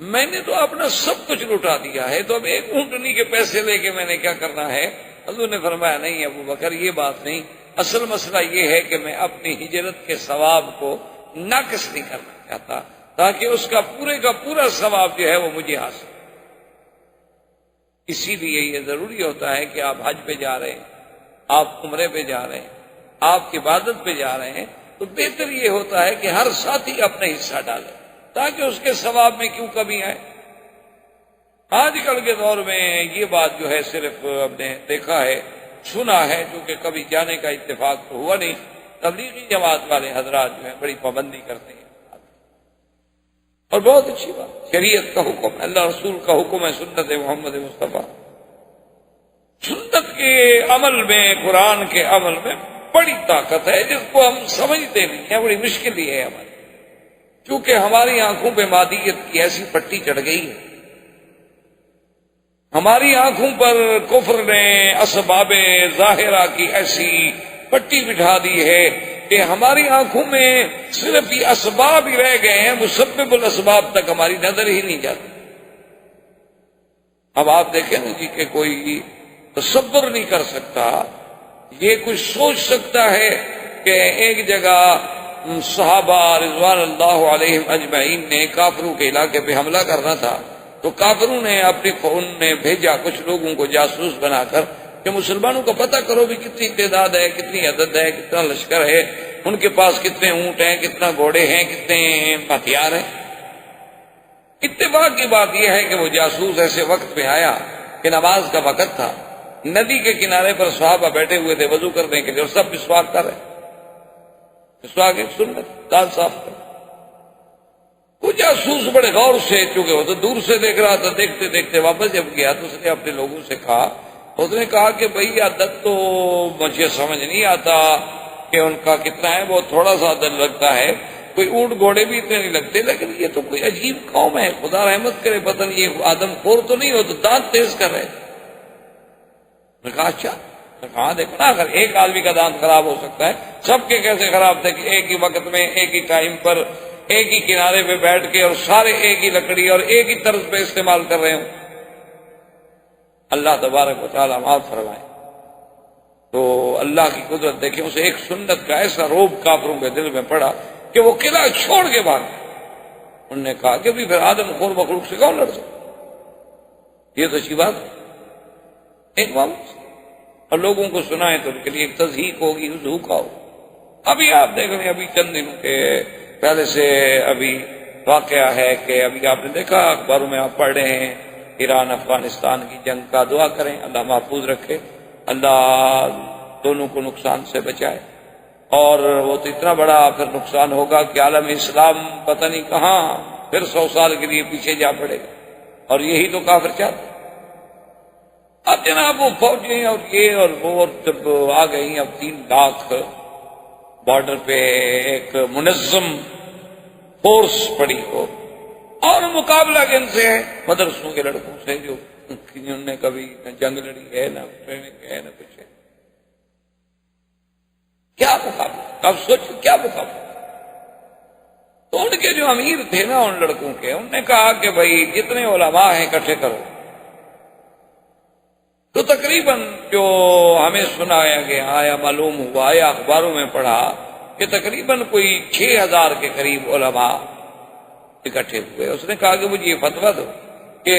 B: میں نے تو اپنا سب کچھ لوٹا دیا ہے، تو اب 1 اونٹنی کے پیسے لے کے میں نے کیا کرنا ہے؟ حضور نے فرمایا نہیں ابو بکر، یہ بات نہیں، اصل مسئلہ یہ ہے کہ میں اپنی ہجرت کے ثواب کو ناقص نہیں کرنا چاہتا، تاکہ اس کا پورے کا پورا ثواب جو ہے وہ مجھے حاصل۔ اسی لیے یہ ضروری ہوتا ہے کہ آپ حج پہ جا رہے ہیں، آپ عمرے پہ جا رہے ہیں، آپ عبادت پہ جا رہے ہیں، تو بہتر یہ ہوتا ہے کہ ہر ساتھی اپنا حصہ ڈالے تاکہ اس کے ثواب میں کیوں کمی آئے۔ آج کل کے دور میں یہ بات جو ہے صرف ہم نے دیکھا ہے، سنا ہے، چونکہ کبھی جانے کا اتفاق تو ہوا نہیں، تبلیغی جماعت والے حضرات جو ہیں بڑی پابندی کرتے ہیں، اور بہت اچھی بات، شریعت کا حکم، اللہ رسول کا حکم ہے، سنت محمد مصطفیٰ، سنت کے عمل میں، قرآن کے عمل میں بڑی طاقت ہے جس کو ہم سمجھتے نہیں ہیں، بڑی مشکل ہی ہے ہماری، کیونکہ ہماری آنکھوں پہ مادیت کی ایسی پٹی چڑھ گئی ہے، ہماری آنکھوں پر کفر نے اسباب ظاہرہ کی ایسی پٹی بٹھا دی ہے کہ ہماری آنکھوں میں صرف یہ اسباب ہی رہ گئے ہیں، مسبب الاسباب تک ہماری نظر ہی نہیں جاتی۔ اب آپ دیکھیں نا جی کہ کوئی تصور نہیں کر سکتا، یہ کچھ سوچ سکتا ہے کہ ایک جگہ صحابہ رضوان اللہ علیہم اجمعین نے کافروں کے علاقے پہ حملہ کرنا تھا، تو کافروں نے اپنی فون میں بھیجا کچھ لوگوں کو جاسوس بنا کر کہ مسلمانوں کا پتہ کرو بھی کتنی تعداد ہے، کتنی عدد ہے، کتنا لشکر ہے، ان کے پاس کتنے اونٹ ہیں، کتنا گھوڑے ہیں، کتنے ہتھیار ہیں۔ اتفاق کی بات یہ ہے کہ وہ جاسوس ایسے وقت پہ آیا کہ نماز کا وقت تھا، ندی کے کنارے پر صحابہ بیٹھے ہوئے تھے وضو کرنے کے لیے، اور سب مسواک کر رہے، مسواک ایک سنت، دانت صاف کر۔ وہ جاسوس بڑے غور سے، چونکہ وہ تو دور سے دیکھ رہا تھا، دیکھتے دیکھتے واپس جب گیا تو اس نے اپنے لوگوں سے کہا، اس نے کہا کہ بھئی عدد تو مجھے سمجھ نہیں آتا کہ ان کا کتنا ہے، وہ تھوڑا سا عدد لگتا ہے، کوئی اونٹ گھوڑے بھی اتنے نہیں لگتے، لیکن یہ تو کوئی عجیب قوم ہے، خدا رحمت کرے، پتہ نہیں یہ آدم خور تو نہیں ہو، تو دانت تیز کر رہے۔ میں کہا اچھا، کہاں دیکھو نا، اگر ایک آدمی کا دانت خراب ہو سکتا ہے، سب کے کیسے خراب تھے کہ ایک ہی وقت میں ایک ہی ٹائم پر ایک ہی کنارے پہ بیٹھ کے اور سارے ایک ہی لکڑی اور ایک ہی طرز پہ استعمال کر رہے ہوں۔ اللہ تبارک و تعالیٰ معاف فرمائے۔ تو اللہ کی قدرت دیکھیں، اسے ایک سنت کا ایسا روب کافروں کے دل میں پڑا کہ وہ قلعہ چھوڑ کے بھاگ گئے۔ انہوں نے کہا کہ بھی پھر آدم خور مخلوق سے کون لڑ سکتا، یہ تو اچھی بات ہے، ایک معاملہ، اور لوگوں کو سنائیں تو ان کے لیے ایک تضحیق ہوگی، ذوق ہوگا۔ ابھی آپ دیکھ رہے ہیں، ابھی چند دنوں کے پہلے سے ابھی واقعہ ہے کہ ابھی آپ نے دیکھا اخباروں میں آپ پڑھ رہے ہیں، ایران افغانستان کی جنگ کا، دعا کریں اللہ محفوظ رکھے، اللہ دونوں کو نقصان سے بچائے، اور وہ تو اتنا بڑا پھر نقصان ہوگا کہ عالم اسلام پتہ نہیں کہاں پھر 100 سال کے لیے پیچھے جا پڑے گا، اور یہی تو کافر چاہتے۔ اب جناب وہ فوجیں اور یہ اور وہ جب آ گئی، اب 3 لاکھ بارڈر پہ ایک منظم فورس پڑی ہو، اور مقابلہ کن سے ہے؟ مدرسوں کے لڑکوں سے جو انہوں نے کبھی نہ جنگ لڑی ہے، نہ ٹریننگ ہے، نہ کچھ ہے۔ کیا مقابلہ؟ اب سوچو کیا مقابلہ؟ تو ان کے جو امیر تھے نا ان لڑکوں کے، انہوں نے کہا کہ بھائی جتنے علماء ہیں اکٹھے کرو۔ تو تقریباً جو ہمیں سنایا گیا یا معلوم ہوا یا اخباروں میں پڑھا کہ تقریباً کوئی 6000 کے قریب علماء اکٹھے ہوئے۔ اس نے کہا کہ مجھے یہ فتویٰ دو کہ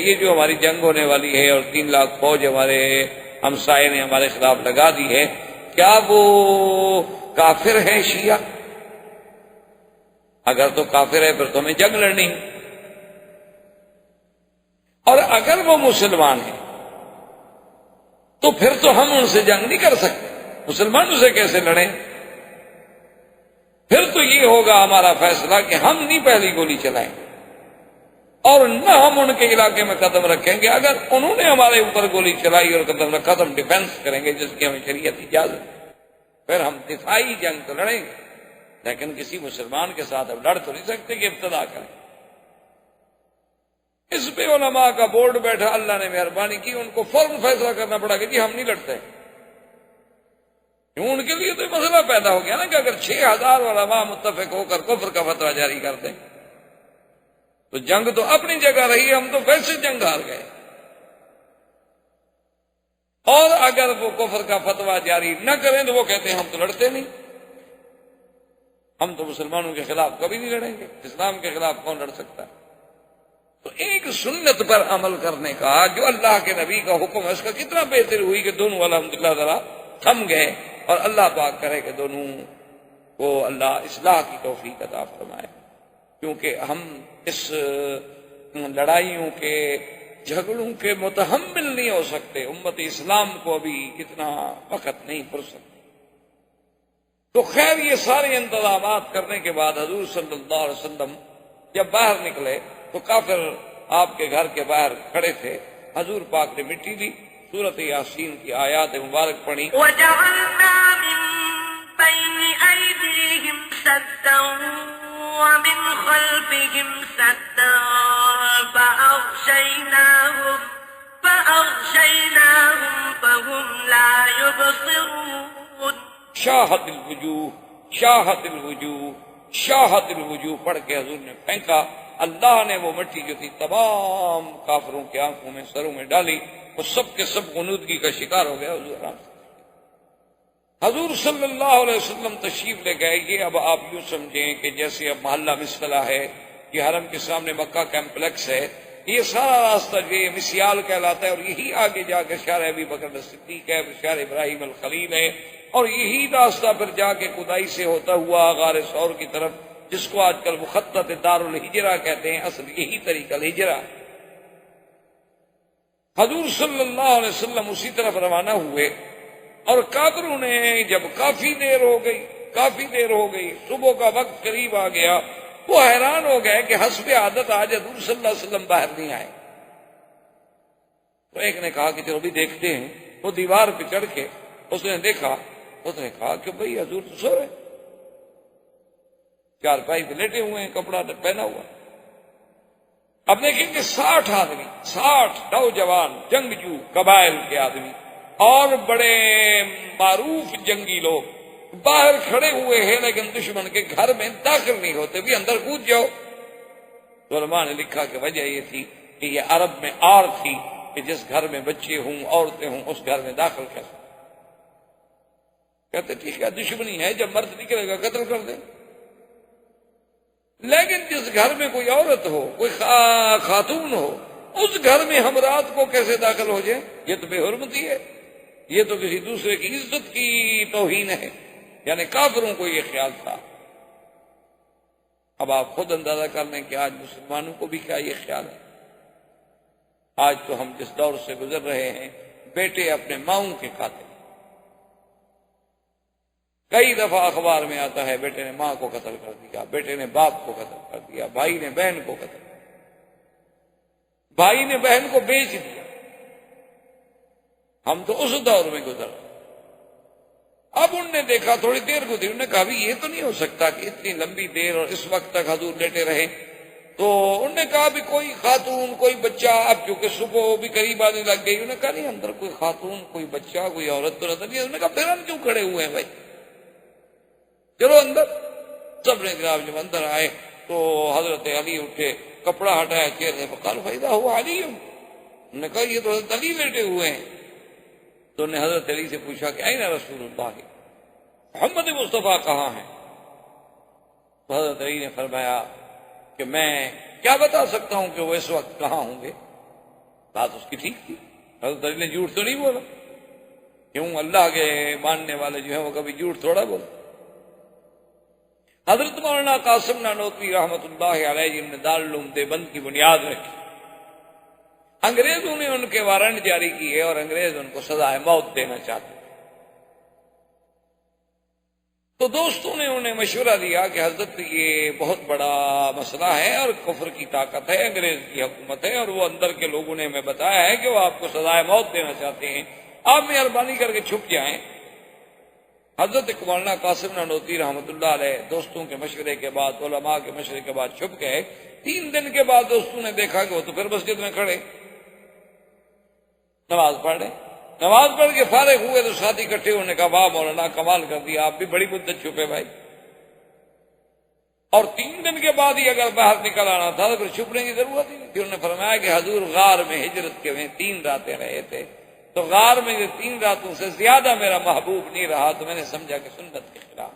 B: یہ جو ہماری جنگ ہونے والی ہے اور 3 لاکھ فوج ہمارے ہمسائے نے ہمارے خلاف لگا دی ہے، کیا وہ کافر ہے شیعہ؟ اگر تو کافر ہے پھر تو ہمیں جنگ لڑنی ہے، اور اگر وہ مسلمان ہیں تو پھر تو ہم ان سے جنگ نہیں کر سکتے، مسلمانوں سے کیسے لڑیں؟ پھر تو یہ ہوگا ہمارا فیصلہ کہ ہم نہیں پہلی گولی چلائیں گے اور نہ ہم ان کے علاقے میں قدم رکھیں گے۔ اگر انہوں نے ہمارے اوپر گولی چلائی اور قدم رکھا تو ہم ڈیفینس کریں گے جس کی ہمیں شریعت اجازت ہے، پھر ہم دفاعی جنگ تو لڑیں گے، لیکن کسی مسلمان کے ساتھ اب لڑ تو نہیں سکتے کہ ابتدا کریں۔ اس پہ علماء کا بورڈ بیٹھا، اللہ نے مہربانی کی، ان کو فوراً فیصلہ کرنا پڑا کہ جی ہم نہیں لڑتے۔ کیوں؟ ان کے لیے تو مسئلہ پیدا ہو گیا نا کہ اگر 6000 علماء متفق ہو کر کفر کا فتویٰ جاری کر دیں تو جنگ تو اپنی جگہ رہی، ہم تو ویسے جنگ ہار گئے، اور اگر وہ کفر کا فتویٰ جاری نہ کریں تو وہ کہتے ہیں ہم تو لڑتے نہیں، ہم تو مسلمانوں کے خلاف کبھی نہیں لڑیں گے، اسلام کے خلاف کون لڑ سکتا ہے؟ تو ایک سنت پر عمل کرنے کا جو اللہ کے نبی کا حکم ہے، اس کا کتنا بہتر ہوئی کہ دونوں الحمدللہ ذرا تھم گئے، اور اللہ پاک کرے کہ دونوں کو اللہ اصلاح کی توفیق عطا فرمائے، کیونکہ ہم اس لڑائیوں کے جھگڑوں کے متحمل نہیں ہو سکتے، امت اسلام کو ابھی اتنا وقت نہیں فرصت۔ تو خیر یہ سارے انتظامات کرنے کے بعد حضور صلی اللہ علیہ وسلم جب باہر نکلے تو کافر آپ کے گھر کے باہر کھڑے تھے، حضور پاک نے مٹی دی، سورۃ یاسین کی آیات مبارک پڑھی،
C: وَجَعَلْنَا مِن بَيْنِ أَيْدِيهِمْ سَدًّا وَمِنْ خَلْفِهِمْ سَدًّا فَأَغْشَيْنَاهُمْ فَهُمْ لَا يُبْصِرُونَ۔
B: شاہت الوجوہ، شاہت الوجوہ، شاہت الوجوہ پڑھ کے حضور نے پھینکا، اللہ نے وہ مٹی جو تھی تمام کافروں کی آنکھوں میں سروں میں ڈالی، وہ سب کے سب غنودگی کا شکار ہو گیا۔ حضور صلی اللہ علیہ وسلم تشریف لے گئے۔ یہ اب آپ یوں سمجھیں کہ جیسے اب محلہ مسئلہ ہے، یہ حرم کے سامنے مکہ کمپلیکس ہے، یہ سارا راستہ جو یہ مسیال کہلاتا ہے، اور یہی آگے جا کے شارع ابی بکر صدیق ہے، شارع ابراہیم الخلیل ہے، اور یہی راستہ پھر جا کے کدائی سے ہوتا ہوا غار ثور کی طرف، جس کو آج کل مخطط دار الہجرہ کہتے ہیں، اصل یہی طریقہ الہجرہ۔ حضور صلی اللہ علیہ وسلم اسی طرف روانہ ہوئے، اور کافروں نے جب کافی دیر ہو گئی، صبح کا وقت قریب آ گیا، وہ حیران ہو گئے کہ حسب عادت آج حضور صلی اللہ علیہ وسلم باہر نہیں آئے۔ تو ایک نے کہا کہ چلو بھی دیکھتے ہیں، وہ دیوار پہ چڑھ کے اس نے دیکھا، اس نے کہا کہ بھئی حضور تو سو رہے، چارپائی پہ لیٹے ہوئے ہیں، کپڑا پہنا ہوا۔ اب دیکھیں کہ 60 آدمی، 60 نوجوان جنگجو قبائل کے آدمی اور بڑے معروف جنگی لوگ باہر کھڑے ہوئے ہیں، لیکن دشمن کے گھر میں داخل نہیں ہوتے، بھی اندر کود جاؤ۔ تو علماء نے لکھا کہ وجہ یہ تھی کہ یہ عرب میں آر تھی کہ جس گھر میں بچے ہوں، عورتیں ہوں، اس گھر میں داخل کیسے؟ کہتے ٹھیک ہے دشمنی ہے، جب مرد نکلے گا قتل کر دیں، لیکن جس گھر میں کوئی عورت ہو، کوئی خاتون ہو، اس گھر میں ہم رات کو کیسے داخل ہو جائیں؟ یہ تو بے حرمتی ہے، یہ تو کسی دوسرے کی عزت کی توہین ہے۔ یعنی کافروں کو یہ خیال تھا۔ اب آپ خود اندازہ کر لیں کہ آج مسلمانوں کو بھی کیا یہ خیال ہے۔ آج تو ہم جس دور سے گزر رہے ہیں، بیٹے اپنے ماؤں کے قاتل، کئی دفعہ اخبار میں آتا ہے بیٹے نے ماں کو قتل کر دیا، بیٹے نے باپ کو قتل کر دیا، بھائی نے بہن کو قتل کر دیا، بھائی نے بہن کو بیچ دیا۔ ہم تو اس دور میں گزر رہے۔ اب انہوں نے دیکھا تھوڑی دیر گزری، انہوں نے کہا بھی یہ تو نہیں ہو سکتا کہ اتنی لمبی دیر اور اس وقت تک حضور لیٹے رہے، تو انہوں نے کہا بھی کوئی خاتون کوئی بچہ، اب چونکہ صبح بھی قریب آنے لگ گئی، انہوں نے کہا نہیں اندر کوئی خاتون کوئی بچہ کوئی عورت تو نظر نہیں. انہوں نے کہا پھر ہم کیوں کھڑے ہوئے ہیں بھائی، چلو اندر. سب نے جناب جب اندر آئے تو حضرت علی اٹھے، کپڑا ہٹایا چہرے سے، فقال فإذا هو علی. انہوں نے کہا یہ تو حضرت علی لیٹے ہوئے ہیں. تو انہوں نے حضرت علی سے پوچھا کہ این رسول اللہ، محمد مصطفیٰ کہاں ہیں؟ تو حضرت علی نے فرمایا کہ میں کیا بتا سکتا ہوں کہ وہ اس وقت کہاں ہوں گے. بات اس کی ٹھیک تھی، حضرت علی نے جھوٹ تو نہیں بولا. کیوں؟ اللہ کے ماننے والے جو ہیں وہ کبھی جھوٹ تھوڑا بولے. حضرت مولانا قاسم نانوتوی رحمۃ اللہ علیہ جن نے دارالعلوم دیوبند کی بنیاد رکھی، انگریزوں نے ان کے وارنٹ جاری کیے اور انگریز ان کو سزائے موت دینا چاہتے. تو دوستوں نے انہیں مشورہ دیا کہ حضرت یہ بہت بڑا مسئلہ ہے اور کفر کی طاقت ہے، انگریز کی حکومت ہے، اور وہ اندر کے لوگوں نے ہمیں بتایا ہے کہ وہ آپ کو سزائے موت دینا چاہتے ہیں، آپ مہربانی کر کے چھپ جائیں. حضرت مولانا قاسم نانوتوی رحمۃ اللہ علیہ دوستوں کے مشورے کے بعد، علماء کے مشورے کے بعد چھپ گئے. 3 دن کے بعد دوستوں نے دیکھا کہ وہ تو پھر مسجد میں کھڑے نماز پڑھ رہے. نماز پڑھ کے فارغ ہوئے تو ساتھی اکٹھے انہوں نے کہا واہ مولانا کمال کر دیا، آپ بھی بڑی مدت چھپے بھائی، اور 3 دن کے بعد ہی اگر باہر نکل آنا تھا تو پھر چھپنے کی ضرورت ہی نہیں تھی. انہوں نے فرمایا کہ حضور غار میں ہجرت کے میں 3 راتیں رہے تھے، تو غار میں جو 3 راتوں سے زیادہ میرا محبوب نہیں رہا تو میں نے سمجھا کہ سنت کے خلاف.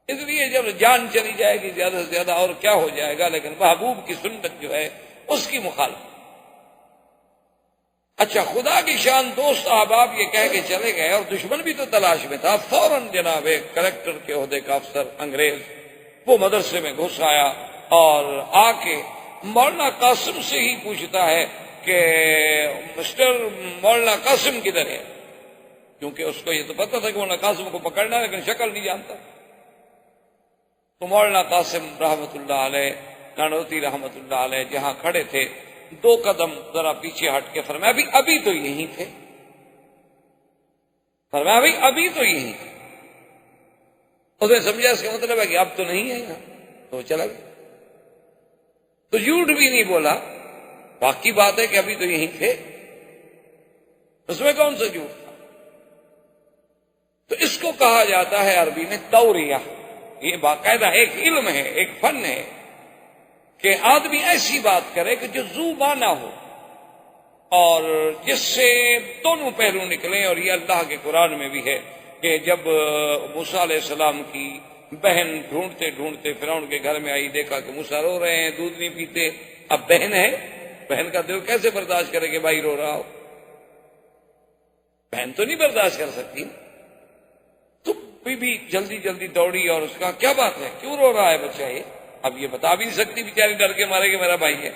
B: اس لیے جب جان چلی جائے گی زیادہ سے زیادہ اور کیا ہو جائے گا، لیکن محبوب کی سنت جو ہے اس کی مخالفت. اچھا خدا کی شان دوست احباب یہ کہہ کے چلے گئے اور دشمن بھی تو تلاش میں تھا. فوراً جناب کلکٹر کے عہدے کا افسر انگریز وہ مدرسے میں گھس آیا اور آ کے مولانا قاسم سے ہی پوچھتا ہے کہ مسٹر مولانا قاسم کدھر ہے، کیونکہ اس کو یہ تو پتا تھا کہ مولانا قاسم کو پکڑنا ہے لیکن شکل نہیں جانتا. تو مولانا قاسم رحمۃ اللہ علیہ نانوتوی رحمۃ اللہ علیہ جہاں کھڑے تھے 2 قدم ذرا پیچھے ہٹ کے فرمایا ابھی تو یہی تھے، فرمایا ابھی تو یہی تھے. اس نے سمجھا اس کا مطلب ہے کہ اب تو نہیں ہے یہاں، تو چلا گیا. تو جھوٹ بھی نہیں بولا، باقی بات ہے کہ ابھی تو یہی تھے، اس میں کون سا جھوٹ تھا. تو اس کو کہا جاتا ہے عربی میں توریہ. یہ باقاعدہ ایک علم ہے، ایک فن ہے کہ آدمی ایسی بات کرے کہ جو ذو معنی ہو اور جس سے دونوں پہلو نکلیں. اور یہ اللہ کے قرآن میں بھی ہے کہ جب موسیٰ علیہ السلام کی بہن ڈھونڈتے ڈھونڈتے فرعون کے گھر میں آئی، دیکھا کہ موسیٰ رو رہے ہیں، دودھ نہیں پیتے. اب بہن ہے، بہن کا دل کیسے برداشت کرے کہ بھائی رو رہا ہو؟ بہن تو نہیں برداشت کر سکتی. تو بھی جلدی جلدی دوڑی اور اس کا کیا بات ہے، کیوں رو رہا ہے بچہ یہ؟ اب یہ بتا بھی نہیں سکتی بیچاری، ڈر کے مارے کہ میرا بھائی ہے.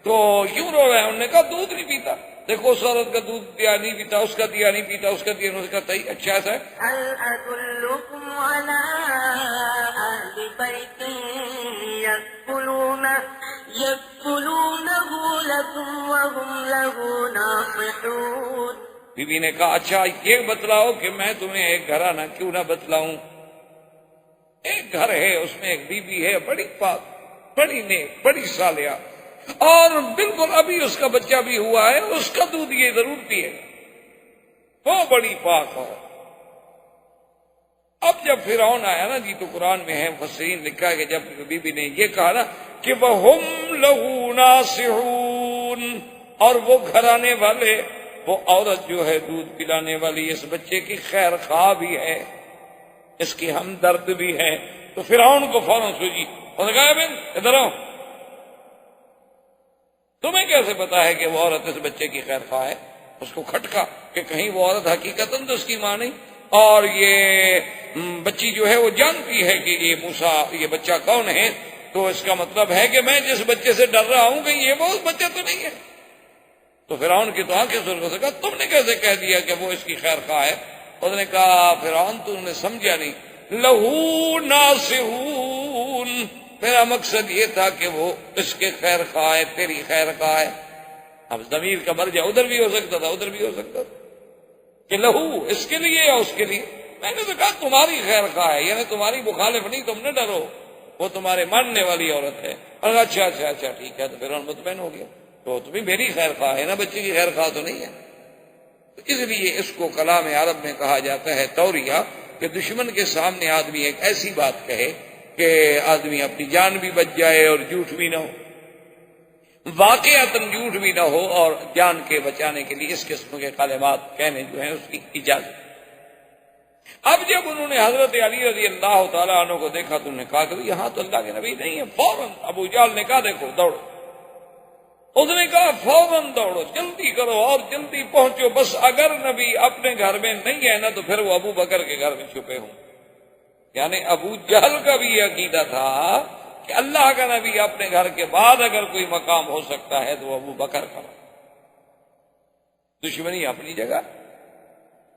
B: تو کیوں رو رہا ہے؟ انہوں نے کہا دودھ نہیں پیتا. دیکھو اس عورت کا دودھ دیا نہیں پیتا، اس کا دیا نہیں پیتا، اس کا دیا نہیں. اس کا صحیح اچھا ایسا ہے.
C: هل أدلكم على أهل بيت يكفلونه لكم وهم له ناصحون.
B: بی بی نے کہا اچھا یہ بتلاؤ کہ میں تمہیں ایک گھرانہ کیوں نہ بتلاؤں. ایک گھر ہے، اس میں ایک بی بی ہے، بڑی پاک، بڑی نیک، بڑی صالحہ، اور بالکل ابھی اس کا بچہ بھی ہوا ہے، اس کا دودھ یہ ضرور پیے، وہ بڑی پاک ہو. اب جب فرعون آیا نا جی، تو قرآن میں ہے مفسرین لکھا ہے کہ جب بی بی نے یہ کہا نا کہ وَهُمْ لَهُ نَاصِحُونَ، اور وہ گھرانے والے، وہ عورت جو ہے دودھ پلانے والی اس بچے کی خیر خواہ بھی ہے، اس کی ہمدرد بھی ہے. تو فرعون کو فوراً سوچی، اس نے کہا بن ادھر آؤ، تمہیں کیسے پتا ہے کہ وہ عورت اس بچے کی خیر خواہ ہے؟ اس کو کھٹکا کہ کہیں وہ عورت حقیقتاً تو اس کی ماں نہیں، اور یہ بچی جو ہے وہ جانتی ہے کہ یہ موسیٰ یہ بچہ کون ہے، تو اس کا مطلب ہے کہ میں جس بچے سے ڈر رہا ہوں کہ یہ وہ بچہ تو نہیں ہے. تو فرعون کی تو آنکھیں سرخ سے کہا تم نے کیسے کہہ دیا کہ وہ اس کی خیر خواہ ہے؟ اس نے کہا فرعون تو نے سمجھا نہیں، لہو ناصحون، میرا مقصد یہ تھا کہ وہ اس کے خیر خواہ ہے، تیری خیر خواہ ہے. اب ضمیر کا مرجع ادھر بھی ہو سکتا تھا، ادھر بھی ہو سکتا تھا کہ لہو اس کے لیے یا اس کے لیے. میں نے تو کہا تمہاری خیر خواہ ہے، یعنی تمہاری مخالف نہیں، تم نہ ڈرو. وہ تمہارے ماننے والی عورت ہے۔ اور اچھا اچھا اچھا ٹھیک ہے، تو پھر مطمئن ہو گیا، تو تمہیں میری خیر خواہ ہے نا، بچے کی خیر خواہ تو نہیں ہے۔ تو اس لیے اس کو کلام عرب میں کہا جاتا ہے توریہ، کہ دشمن کے سامنے آدمی ایک ایسی بات کہے کہ آدمی اپنی جان بھی بچ جائے اور جھوٹ بھی نہ ہو، واقعتاً جھوٹ بھی نہ ہو، اور جان کے بچانے کے لیے اس قسم کے کلمات کہنے جو ہیں اس کی اجازت۔ اب جب انہوں نے حضرت علی رضی اللہ تعالیٰ عنہ کو دیکھا تو انہوں نے کہا کہ یہاں تو اللہ کے نبی نہیں ہے، فوراً ابو جہل نے کہا دیکھو دوڑو، اس نے کہا فوراً دوڑو، جلدی کرو اور جلدی پہنچو، بس اگر نبی اپنے گھر میں نہیں ہے نا تو پھر وہ ابو بکر کے گھر میں چھپے ہوں۔ یعنی ابو جہل کا بھی یہ عقیدہ تھا کہ اللہ کا نبی اپنے گھر کے بعد اگر کوئی مقام ہو سکتا ہے تو ابو بکر کا۔ دشمنی اپنی جگہ۔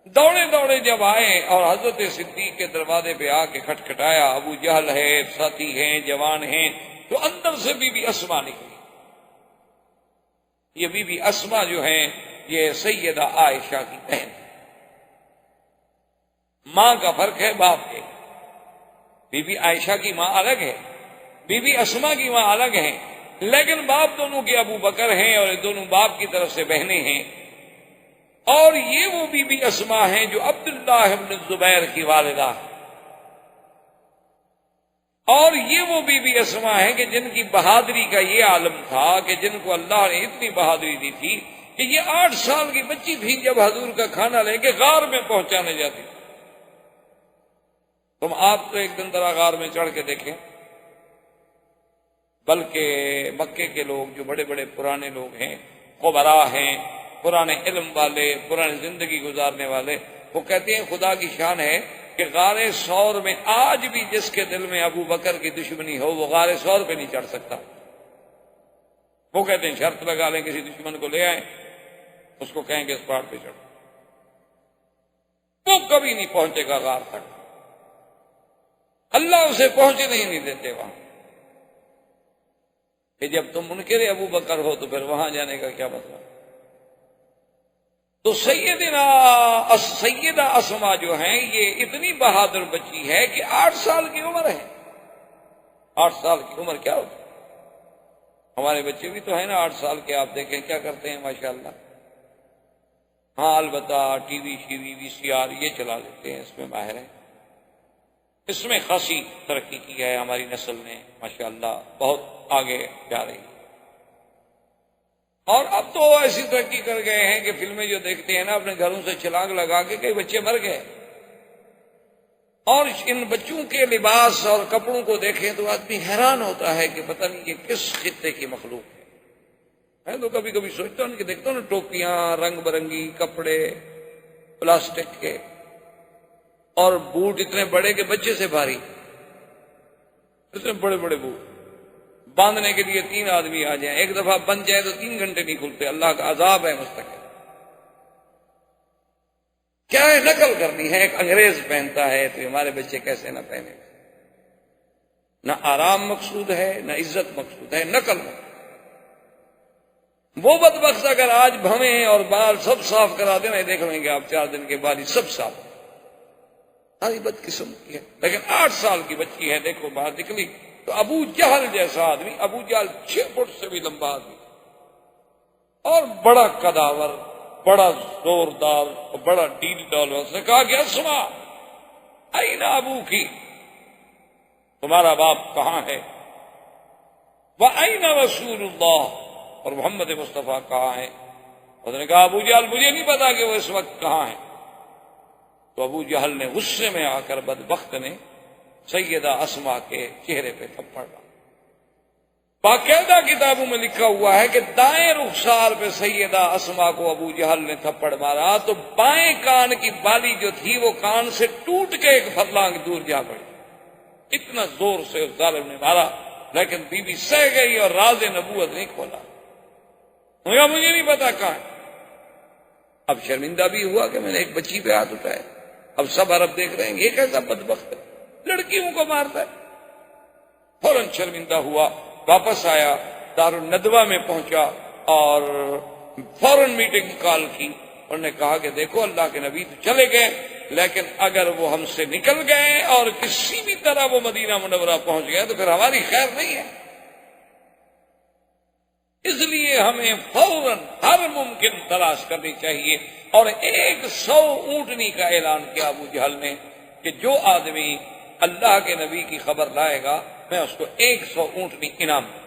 B: دوڑے دوڑے جب آئے اور حضرت صدیق کے دروازے پہ آ کے کھٹکھٹایا، ابو جہل ہے، ساتھی ہیں، جوان ہیں، تو اندر سے بی بی اسما نکلی۔ یہ بی بی اسما جو ہیں یہ سیدہ عائشہ کی بہن، ماں کا فرق ہے باپ کے۔ بی بی عائشہ کی ماں الگ ہے، بی بی اسما کی ماں الگ ہے، لیکن باپ دونوں کے ابو بکر ہیں اور دونوں باپ کی طرف سے بہنیں ہیں۔ اور یہ وہ بی بی اسما ہیں جو عبداللہ ابن الزبیر کی والدہ، اور یہ وہ بی بی اسما ہیں کہ جن کی بہادری کا یہ عالم تھا کہ جن کو اللہ نے اتنی بہادری دی تھی کہ یہ 8 سال کی بچی تھی جب حضور کا کھانا لے کے غار میں پہنچانے جاتی۔ تم آپ تو ایک دن ذرا غار میں چڑھ کے دیکھیں، بلکہ مکے کے لوگ جو بڑے بڑے پرانے لوگ ہیں، خبراء ہیں، پرانے علم والے، پرانی زندگی گزارنے والے، وہ کہتے ہیں خدا کی شان ہے کہ غار ثور میں آج بھی جس کے دل میں ابو بکر کی دشمنی ہو وہ غار ثور پہ نہیں چڑھ سکتا۔ وہ کہتے ہیں شرط لگا لیں کسی دشمن کو لے آئیں، اس کو کہیں گے اس پہاڑ پہ چڑھ، وہ کبھی نہیں پہنچے گا غار تک، اللہ اسے پہنچنے ہی نہیں دیتے وہاں۔ کہ جب تم منکر ابو بکر ہو تو پھر وہاں جانے کا کیا مطلب؟ تو سیدہ اسما جو ہیں یہ اتنی بہادر بچی ہے کہ 8 سال کی عمر ہے۔ 8 سال کی عمر کیا ہوتی ہے؟ ہمارے بچے بھی تو ہیں نا 8 سال کے، آپ دیکھیں کیا کرتے ہیں ماشاءاللہ۔ ہاں البتہ ٹی وی شیوی وی سی آر یہ چلا لیتے ہیں، اس میں ماہر ہیں، اس میں خاصی ترقی کی ہے ہماری نسل نے ماشاءاللہ، بہت آگے جا رہی ہے۔ اور اب تو ایسی ترقی کر گئے ہیں کہ فلمیں جو دیکھتے ہیں نا اپنے گھروں سے چھلانگ لگا کے کئی بچے مر گئے، اور ان بچوں کے لباس اور کپڑوں کو دیکھیں تو آدمی حیران ہوتا ہے کہ پتہ نہیں یہ کس خطے کی مخلوق ہے۔ میں تو کبھی کبھی سوچتا ہوں کہ دیکھتا ہوں نا ٹوپیاں، رنگ برنگی کپڑے پلاسٹک کے، اور بوٹ اتنے بڑے کہ بچے سے بھاری، اتنے بڑے بڑے بوٹ باندھنے کے لیے 3 آدمی آ جائیں، ایک دفعہ بند جائے تو 3 گھنٹے نہیں کھلتے، اللہ کا عذاب ہے مستقل۔ کیا ہے نقل کرنی ہے، ایک انگریز پہنتا ہے تو ہمارے بچے کیسے نہ پہنے؟ نہ آرام مقصود ہے، نہ عزت مقصود ہے، نقل مقصود۔ وہ بدبخت اگر آج بھویں اور بال سب صاف کرا دینا، دیکھ لیں گے آپ 4 دن کے بعد ہی سب صاف، ساری بدقسمت کی ہے۔ لیکن 8 سال کی بچی ہے، دیکھو باہر نکلی تو ابو جہل جیسا آدمی، ابو جہل 6 فٹ سے بھی لمبا آدمی، اور بڑا قداور، بڑا زوردار اور بڑا ڈیل ڈال۔ اس نے کہا کہ اسما این ابو کی، تمہارا باپ کہاں ہے؟ وَأَيْنَ رسول اللہ، اور محمد مصطفیٰ کہاں ہے؟ اس نے کہا ابو جہل مجھے نہیں پتا کہ وہ اس وقت کہاں ہے۔ تو ابو جہل نے غصے میں آ کر بدبخت نے سیدہ اسما کے چہرے پہ تھپڑ ڈالا۔ باقاعدہ کتابوں میں لکھا ہوا ہے کہ دائیں رخسار پہ سیدہ اسما کو ابو جہل نے تھپڑ مارا تو بائیں کان کی بالی جو تھی وہ کان سے ٹوٹ کے ایک فرلانگ دور جا پڑی، اتنا زور سے اس ظالم نے مارا، لیکن بی بی سہ گئی اور راز نبوت نہیں کھولا۔ مجھے نہیں پتا کہاں ہے۔ اب شرمندہ بھی ہوا کہ میں نے ایک بچی پہ ہاتھ اٹھایا، اب سب عرب دیکھ رہے ہیں یہ کیسا بدبخت ہے، لڑکیوں کو مارتا ہے۔ فوراً شرمندہ ہوا، واپس آیا، دار الندوہ میں پہنچا اور فوراً میٹنگ کال کی۔ انہوں نے کہا کہ دیکھو اللہ کے نبی تو چلے گئے، لیکن اگر وہ ہم سے نکل گئے اور کسی بھی طرح وہ مدینہ منورہ پہنچ گئے تو پھر ہماری خیر نہیں ہے. اس لیے ہمیں فوراً ہر ممکن تلاش کرنی چاہیے. اور 100 اونٹنی کا اعلان کیا ابو جہل نے کہ جو آدمی اللہ کے نبی کی خبر لائے گا میں اس کو 100 اونٹنی انعام دوں.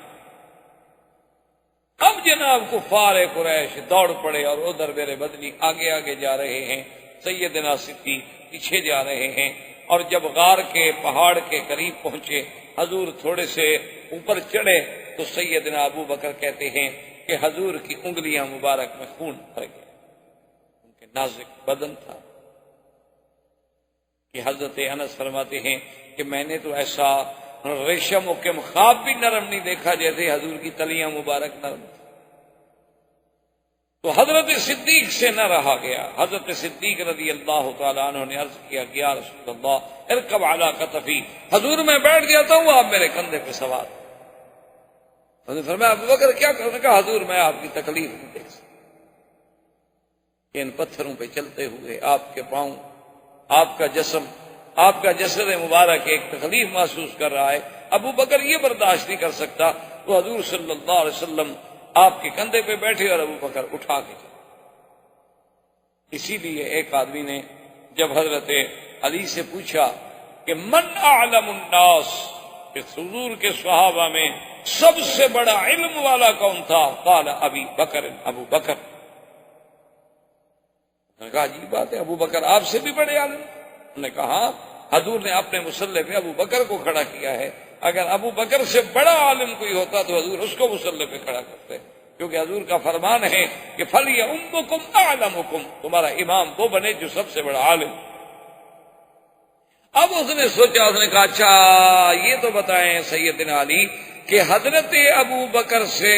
B: اب جناب کفار قریش دوڑ پڑے اور ادھر میرے بدنی آگے آگے جا رہے ہیں، سیدنا صدیق پیچھے جا رہے ہیں. اور جب غار کے پہاڑ کے قریب پہنچے، حضور تھوڑے سے اوپر چڑھے تو سیدنا ابو بکر کہتے ہیں کہ حضور کی انگلیاں مبارک میں خون بھر گیا. ان کے نازک بدن تھا کہ حضرت انس فرماتے ہیں کہ میں نے تو ایسا ریشم و کم خواب بھی نرم نہیں دیکھا جیسے حضور کی تلیاں مبارک نرم تھی. تو حضرت صدیق سے نہ رہا گیا. حضرت صدیق رضی اللہ تعالیٰ عنہ نے عرض کیا کہ یا رسول اللہ ارکب علی کتفی، حضور میں بیٹھ جاتا ہوں آپ میرے کندھے پہ سوار. حضور فرمایا ابو بکر کیا کرنے کا؟ حضور میں آپ کی تکلیف نہیں دیکھ سکتا. ان پتھروں پہ چلتے ہوئے آپ کے پاؤں، آپ کا جسم، آپ کا جسد مبارک ایک تکلیف محسوس کر رہا ہے. ابو بکر یہ برداشت نہیں کر سکتا. تو حضور صلی اللہ علیہ وسلم آپ کے کندھے پہ بیٹھے اور ابو بکر اٹھا کے چلے. اسی لیے ایک آدمی نے جب حضرت علی سے پوچھا کہ من اعلم الناس، کہ حضور کے صحابہ میں سب سے بڑا علم والا کون تھا؟ قال ابی بکر، ابو بکر. نے کہا عجیب بات ہے، ابو بکر آپ سے بھی بڑے عالم؟ انہوں نے کہا حضور نے اپنے مصلی پہ ابو بکر کو کھڑا کیا ہے. اگر ابو بکر سے بڑا عالم کوئی ہوتا تو حضور اس کو مصلی پہ کھڑا کرتے، کیونکہ حضور کا فرمان ہے کہ فَلْيَؤُمُّكُمْ أَعْلَمُكُمْ، تمہارا امام وہ بنے جو سب سے بڑا عالم. اب اس نے سوچا، اس نے کہا اچھا یہ تو بتائیں سیدنا علی کہ حضرت ابو بکر سے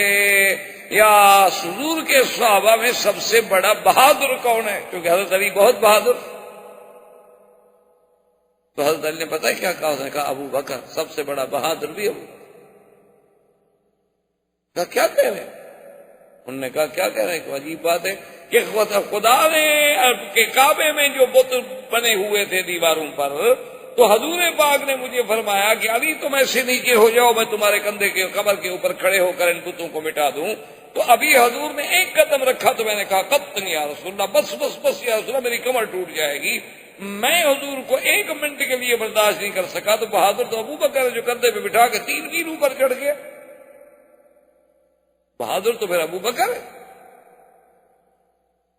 B: یا حضور کے صحابہ میں سب سے بڑا بہادر کون ہے؟ کیونکہ حضرت علی بہت بہادر. تو حضرت علی نے پتہ کیا کہا؟ اس نے کہا ابو بکر سب سے بڑا بہادر بھی ابو. کہا کیا کہہ رہے ہیں؟ انہوں نے کہا کیا کہہ رہے ہیں؟ عجیب بات ہے کہ خدا نے کے کعبے میں جو بت بنے ہوئے تھے دیواروں پر، تو حضور پاک نے مجھے فرمایا کہ علی تم ایسے نیچے ہو جاؤ، میں تمہارے کندھے کے قبر کے اوپر کھڑے ہو کر ان بتوں کو مٹا دوں. تو ابھی حضور نے ایک قدم رکھا تو میں نے کہا قطن یا رسول اللہ، بس بس بس یا رسول اللہ، میری کمر ٹوٹ جائے گی. میں حضور کو 1 منٹ کے لیے برداشت نہیں کر سکا. تو بہادر تو ابو بکر جو کندھے پہ بٹھا کے 3 میل اوپر چڑھ گیا. بہادر تو پھر ابو بکر ہے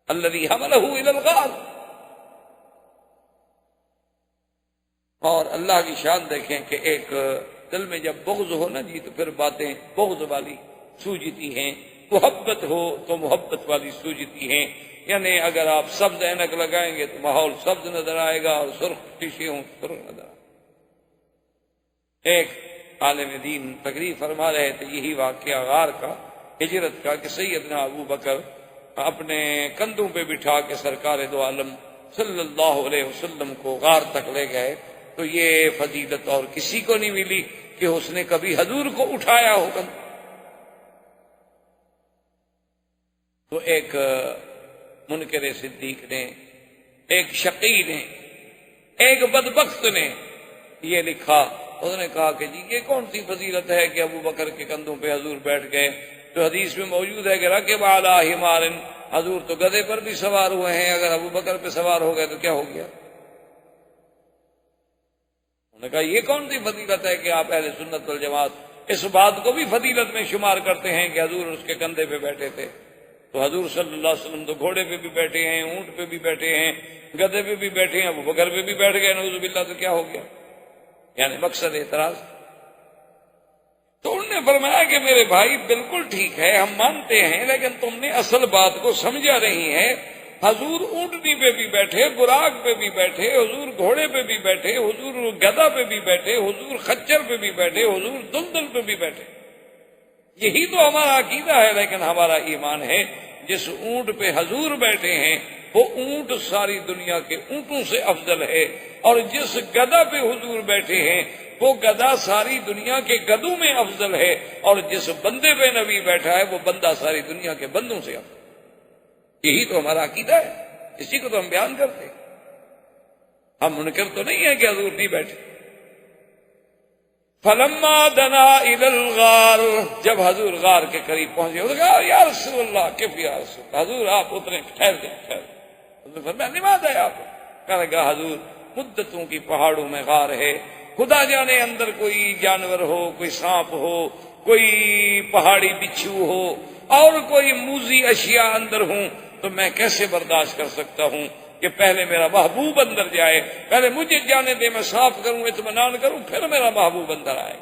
B: الذی حملہ الی الغار. اور اللہ کی شان دیکھیں کہ ایک دل میں جب بغض ہو نا جی تو پھر باتیں بغض والی سوجتی ہیں، محبت ہو تو محبت والی سوجتی ہیں. یعنی اگر آپ سبز اینک لگائیں گے تو ماحول سبز نظر آئے گا، اور سرخ شیشے ہوں سرخ نظر آئے گا. ایک عالم دین تقریر فرما رہے تھے یہی واقعہ غار کا، ہجرت کا، کہ سیدنا ابو بکر اپنے کندھوں پہ بٹھا کے سرکار دو عالم صلی اللہ علیہ وسلم کو غار تک لے گئے. تو یہ فضیلت اور کسی کو نہیں ملی کہ اس نے کبھی حضور کو اٹھایا ہو. تو ایک منکر صدیق نے، ایک شقی نے، ایک بدبخت نے یہ لکھا. اس نے کہا کہ جی یہ کون سی فضیلت ہے کہ ابو بکر کے کندھوں پہ حضور بیٹھ گئے؟ تو حدیث میں موجود ہے کہ رکب علی حمار، حضور تو گدھے پر بھی سوار ہوئے ہیں، اگر ابو بکر پہ سوار ہو گئے تو کیا ہو گیا؟ انہوں نے کہا یہ کون سی فضیلت ہے کہ آپ اہل سنت والجماعت اس بات کو بھی فضیلت میں شمار کرتے ہیں کہ حضور اس کے کندھے پہ بیٹھے تھے؟ تو حضور صلی اللہ علیہ وسلم تو گھوڑے پہ بھی بیٹھے ہیں، اونٹ پہ بھی بیٹھے ہیں، گدھے پہ بھی بیٹھے ہیں، ابو بکر پہ بھی بیٹھ گئے، نعوذ باللہ، تو کیا ہو گیا؟ یعنی مقصد اعتراض. تو انہوں نے فرمایا کہ میرے بھائی بالکل ٹھیک ہے، ہم مانتے ہیں، لیکن تم نے اصل بات کو سمجھا نہیں ہے. حضور اونٹنی پہ بھی بیٹھے، براق پہ بھی بیٹھے، حضور گھوڑے پہ بھی بیٹھے، حضور گدھا پہ بھی بیٹھے، حضور خچر پہ بھی بیٹھے، حضور دلدل پہ بھی بیٹھے. یہی تو ہمارا عقیدہ ہے. لیکن ہمارا ایمان ہے جس اونٹ پہ حضور بیٹھے ہیں وہ اونٹ ساری دنیا کے اونٹوں سے افضل ہے، اور جس گدھا پہ حضور بیٹھے ہیں وہ گدھا ساری دنیا کے گدھوں میں افضل ہے، اور جس بندے پہ نبی بیٹھا ہے وہ بندہ ساری دنیا کے بندوں سے افضل. یہی تو ہمارا عقیدہ ہے، اسی کو تو ہم بیان کرتے ہیں. ہم منکر تو نہیں ہیں کہ حضور نہیں بیٹھے. فلما دنا الى الغار، جب حضور غار کے قریب پہنچے تو کہا یا رسول اللہ کیف یا رسول اللہ، حضور آپ اترے، ٹھہر جائیں ٹھہر. حضور فرمایا نماز ہے آپ. کہنے لگا حضور مدتوں کی پہاڑوں میں غار ہے، خدا جانے اندر کوئی جانور ہو، کوئی سانپ ہو، کوئی پہاڑی بچھو ہو اور کوئی موذی اشیاء اندر ہوں، تو میں کیسے برداشت کر سکتا ہوں کہ پہلے میرا محبوب اندر جائے، پہلے مجھے جانے دے، میں صاف کروں، اطمینان کروں، پھر میرا محبوب اندر آئے.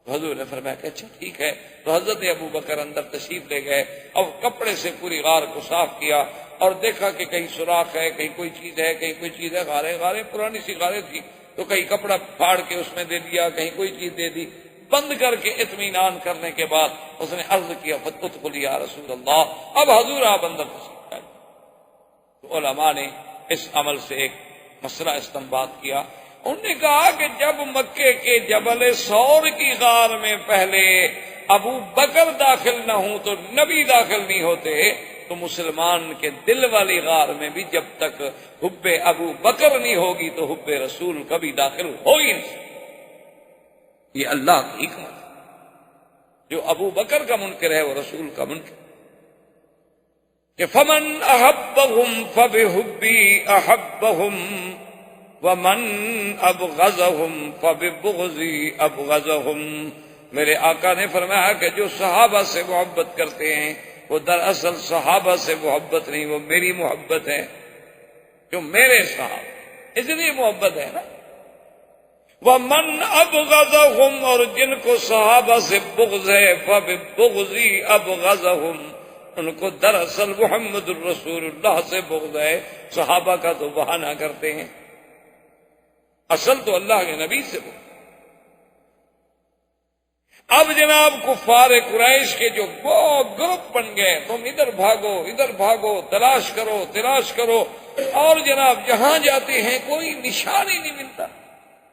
B: حضور نے فرمایا کہ اچھا ٹھیک ہے. تو حضرت ابو بکر اندر تشریف لے گئے اور کپڑے سے پوری غار کو صاف کیا اور دیکھا کہ کہیں سوراخ ہے، کہیں کوئی چیز ہے، کہیں کوئی چیز ہے. غاریں پرانی سی غاریں تھی تو کہیں کپڑا پھاڑ کے اس میں دے دیا، کہیں کوئی چیز دے دی. بند کر کے اطمینان کرنے کے بعد اس نے عرض کیا فتدخل یا رسول اللہ، اب حضور آپ اندر تشریف لائے. تو علماء نے اس عمل سے ایک مسئلہ استنباط کیا. انہوں نے کہا کہ جب مکے کے جبل ثور کی غار میں پہلے ابو بکر داخل نہ ہوں تو نبی داخل نہیں ہوتے، تو مسلمان کے دل والی غار میں بھی جب تک حب ابو بکر نہیں ہوگی تو حب رسول کبھی داخل ہو ہی نہیں. یہ اللہ کی حکمت ہے. جو ابو بکر کا منکر ہے وہ رسول کا منکر کہ فمن احبهم فبحبی احبهم ومن ابغضهم فببغضی ابغضهم. میرے آقا نے فرمایا کہ جو صحابہ سے محبت کرتے ہیں وہ دراصل صحابہ سے محبت نہیں، وہ میری محبت ہے. جو میرے صحابہ، اس لیے محبت ہے نا. ومن ابغضهم، اور جن کو صحابہ سے بغض ہے، فببغضی ابغضهم، ان کو دراصل محمد الرسول اللہ سے بغض ہے. صحابہ کا تو بہانہ کرتے ہیں، اصل تو اللہ کے نبی سے بغض. اب جناب کفار قریش کے جو گروپ بن گئے، تم ادھر بھاگو ادھر بھاگو، تلاش کرو تلاش کرو، اور جناب جہاں جاتے ہیں کوئی نشان ہی نہیں ملتا.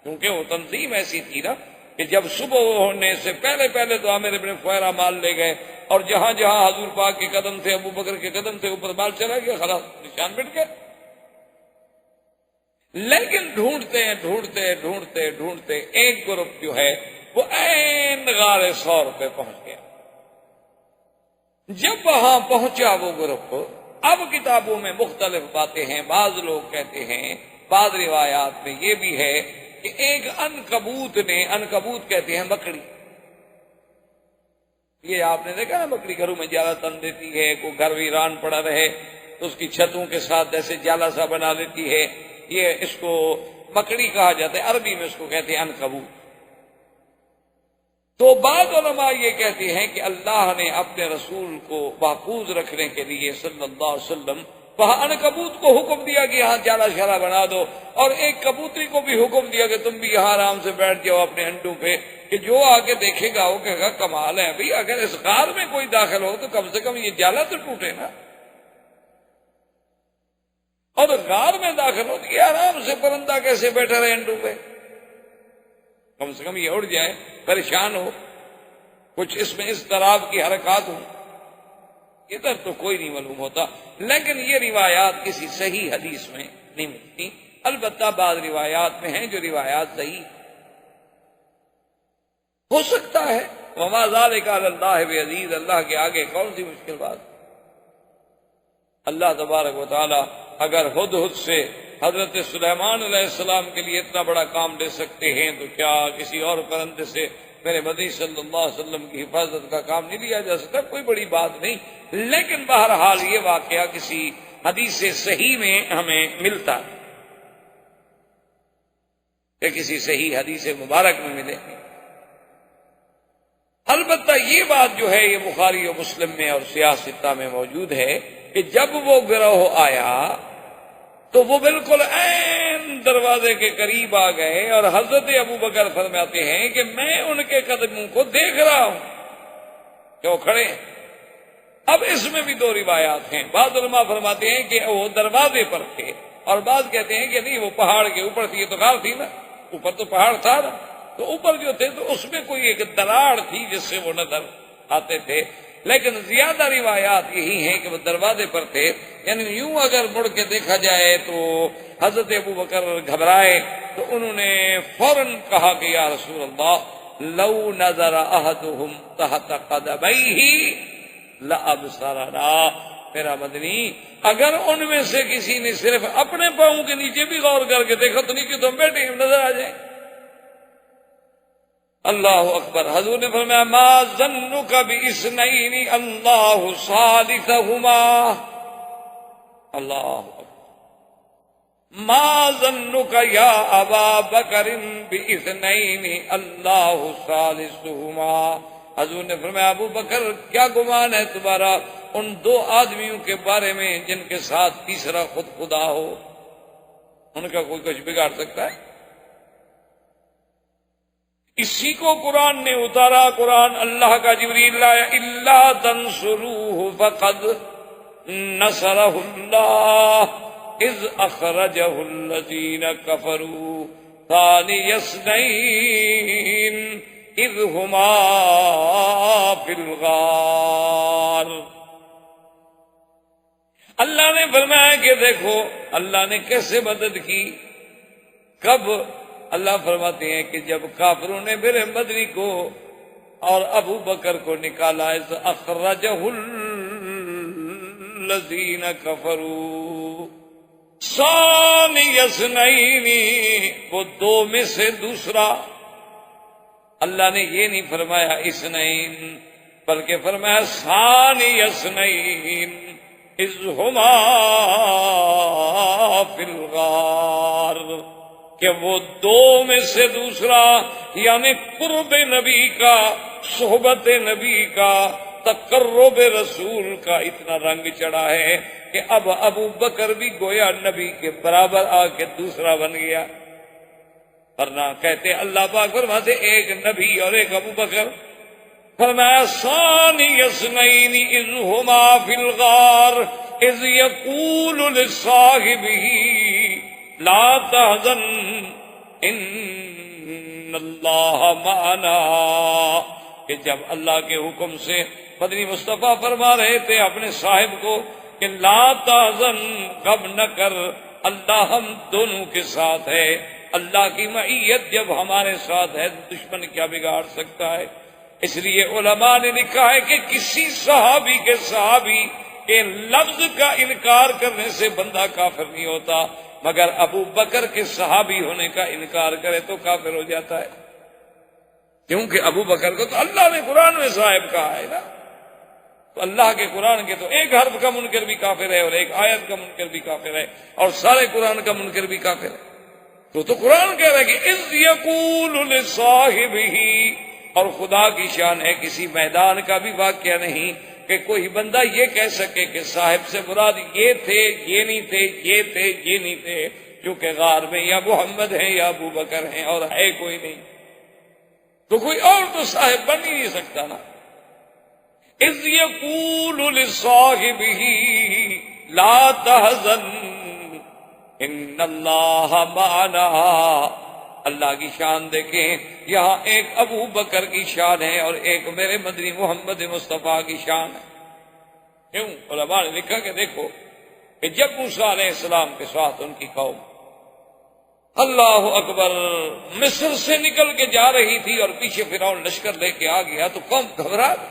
B: کیونکہ وہ تنظیم ایسی تھی نا کہ جب صبح ہونے سے پہلے تو عامر ابن فہرہ مال لے گئے، اور جہاں جہاں حضور پاک کے قدم تھے، ابو بکر کے قدم تھے، اوپر مال چلا گیا، خلاص نشان مٹ گئے. لیکن ڈھونڈتے ایک گروپ جو ہے وہ عین غار ثور پہ پہنچ گیا. جب وہاں پہنچا وہ گروپ، اب کتابوں میں مختلف باتیں ہیں. بعض لوگ کہتے ہیں، بعض روایات میں یہ بھی ہے کہ ایک عنکبوت نے، عنکبوت کہتے ہیں مکڑی، یہ آپ نے دیکھا نا مکڑی گھروں میں جالا تن دیتی ہے، کوئی گھر ویران پڑا رہے تو اس کی چھتوں کے ساتھ ایسے جالا سا بنا دیتی ہے، یہ اس کو مکڑی کہا جاتا ہے. عربی میں اس کو کہتے ہیں عنکبوت. تو بعض علماء یہ کہتے ہیں کہ اللہ نے اپنے رسول کو محفوظ رکھنے کے لیے صلی اللہ علیہ وسلم وہاں عنکبوت کو حکم دیا کہ یہاں جالا شالا بنا دو، اور ایک کبوتری کو بھی حکم دیا کہ تم بھی یہاں آرام سے بیٹھ جاؤ اپنے انڈوں پہ، کہ جو آگے دیکھے گا وہ کہے گا کمال ہے بھئی، اگر اس غار میں کوئی داخل ہو تو کم سے کم یہ جالا تو ٹوٹے نا. اور غار میں داخل ہو تو یہ آرام سے پرندہ کیسے بیٹھا رہے انڈوں پہ، کم سے کم یہ اڑ جائے، پریشان ہو، کچھ اس میں اضطراب کی حرکات ہوں. ادھر تو کوئی نہیں معلوم ہوتا. لیکن یہ روایات کسی صحیح حدیث میں نہیں ملتی. البتہ بعض روایات میں ہیں جو روایات صحیح ہو سکتا ہے. وما ذلک علی اللہ بعزیز، اللہ کے آگے کون سی مشکل بات. اللہ تبارک و تعالی اگر ہدہد سے حضرت سلیمان علیہ السلام کے لیے اتنا بڑا کام لے سکتے ہیں تو کیا کسی اور پرندے سے میرے مدنی صلی اللہ علیہ وسلم کی حفاظت کا کام نہیں لیا جا سکتا؟ کوئی بڑی بات نہیں. لیکن بہرحال یہ واقعہ کسی حدیث صحیح میں ہمیں ملتا ہے کہ کسی صحیح حدیث مبارک میں ملے. البتہ یہ بات جو ہے یہ بخاری و مسلم میں اور سیاہ ستہ میں موجود ہے کہ جب وہ گروہ آیا تو وہ بالکل عین دروازے کے قریب آ گئے، اور حضرت ابو بکر فرماتے ہیں کہ میں ان کے قدموں کو دیکھ رہا ہوں کہ وہ کھڑے ہیں. اب اس میں بھی دو روایات ہیں. بعض علماء فرماتے ہیں کہ وہ دروازے پر تھے، اور بعض کہتے ہیں کہ نہیں وہ پہاڑ کے اوپر تھی. یہ تو غار تھی نا، اوپر تو پہاڑ تھا نا، تو اوپر جو تھے تو اس میں کوئی ایک دراڑ تھی جس سے وہ نظر آتے تھے. لیکن زیادہ روایات یہی ہیں کہ وہ دروازے پر تھے. یعنی یوں اگر مڑ کے دیکھا جائے تو حضرت ابو بکر گھبرائے تو انہوں نے فوراً کہا کہ یا رسول اللہ لو نظر احدهم تحت قدمیہ لابصرنا. میرا مدنی اگر ان میں سے کسی نے صرف اپنے پاؤں کے نیچے بھی غور کر کے دیکھا تو نیچے تم بیٹھے نظر آ جائیں. اللہ اکبر. حضور نے فرمایا ما ظنک باثنین اللہ ثالثہما. اللہ اکبر. ما ظنک یا ابا بکر باثنین اللہ ثالثہما. حضور نے فرمایا ابو بکر کیا گمان ہے تمہارا ان دو آدمیوں کے بارے میں جن کے ساتھ تیسرا خود خدا ہو. ان کا کوئی کچھ بگاڑ سکتا ہے؟ اسی کو قرآن نے اتارا. قرآن اللہ کا جبریل لایا الا تنصروہ فقد نصرہ اللہ اذ اخرجہ الذین کفروا ثانی اثنین اذ ہما فی الغار. اللہ نے فرمایا کہ دیکھو اللہ نے کیسے مدد کی. کب؟ اللہ فرماتے ہیں کہ جب کافروں نے میرے مدنی کو اور ابو بکر کو نکالا اذ اخرجہ الذین کفروا ثانی اثنین، وہ دو میں سے دوسرا. اللہ نے یہ نہیں فرمایا اثنین بلکہ فرمایا ثانی اثنین اذ ہما فی الغار، کہ وہ دو میں سے دوسرا. یعنی قرب نبی کا، صحبت نبی کا، تقرب رسول کا اتنا رنگ چڑھا ہے کہ اب ابو بکر بھی گویا نبی کے برابر آ کے دوسرا بن گیا. ورنہ کہتے اللہ پاک فرماتے ایک نبی اور ایک ابو بکر. فرمایا ثانی اثنین اذ ہما فی الغار اذ یقول لصاحبہ لا تحزن ان اللہ معنا، کہ جب اللہ کے حکم سے مدنی مصطفیٰ فرما رہے تھے اپنے صاحب کو کہ لا تحزن، غم نہ کر، اللہ ہم دونوں کے ساتھ ہے. اللہ کی معیت جب ہمارے ساتھ ہے تو دشمن کیا بگاڑ سکتا ہے. اس لیے علماء نے لکھا ہے کہ کسی صحابی کے لفظ کا انکار کرنے سے بندہ کافر نہیں ہوتا، مگر ابو بکر کے صحابی ہونے کا انکار کرے تو کافر ہو جاتا ہے. کیونکہ ابو بکر کو تو اللہ نے قرآن میں صاحب کہا ہے نا. تو اللہ کے قرآن کے تو ایک حرف کا منکر بھی کافر ہے اور ایک آیت کا منکر بھی کافر ہے اور سارے قرآن کا منکر بھی کافر ہے. تو قرآن کہہ رہا ہے کہ اذ یقول لصاحبہ، اور خدا کی شان ہے کسی میدان کا بھی واقعہ نہیں کہ کوئی بندہ یہ کہہ سکے کہ صاحب سے مراد یہ تھے، یہ نہیں تھے، یہ تھے، یہ نہیں تھے، کیونکہ غار میں یا محمد ہیں یا ابو بکر ہیں اور ہے کوئی نہیں، تو کوئی اور تو صاحب بن ہی نہیں سکتا نا. اذ یقول لصاحبہ لا تحزن ان اللہ معنا. اللہ کی شان دیکھیں، یہاں ایک ابو بکر کی شان ہے اور ایک میرے مدنی محمد مصطفیٰ کی شان ہے. کیوں؟ علماء نے لکھا کہ دیکھو کہ جب موسیٰ علیہ السلام کے ساتھ ان کی قوم اللہ اکبر مصر سے نکل کے جا رہی تھی اور پیچھے فرعون لشکر لے کے آ گیا تو قوم گھبرا گئی،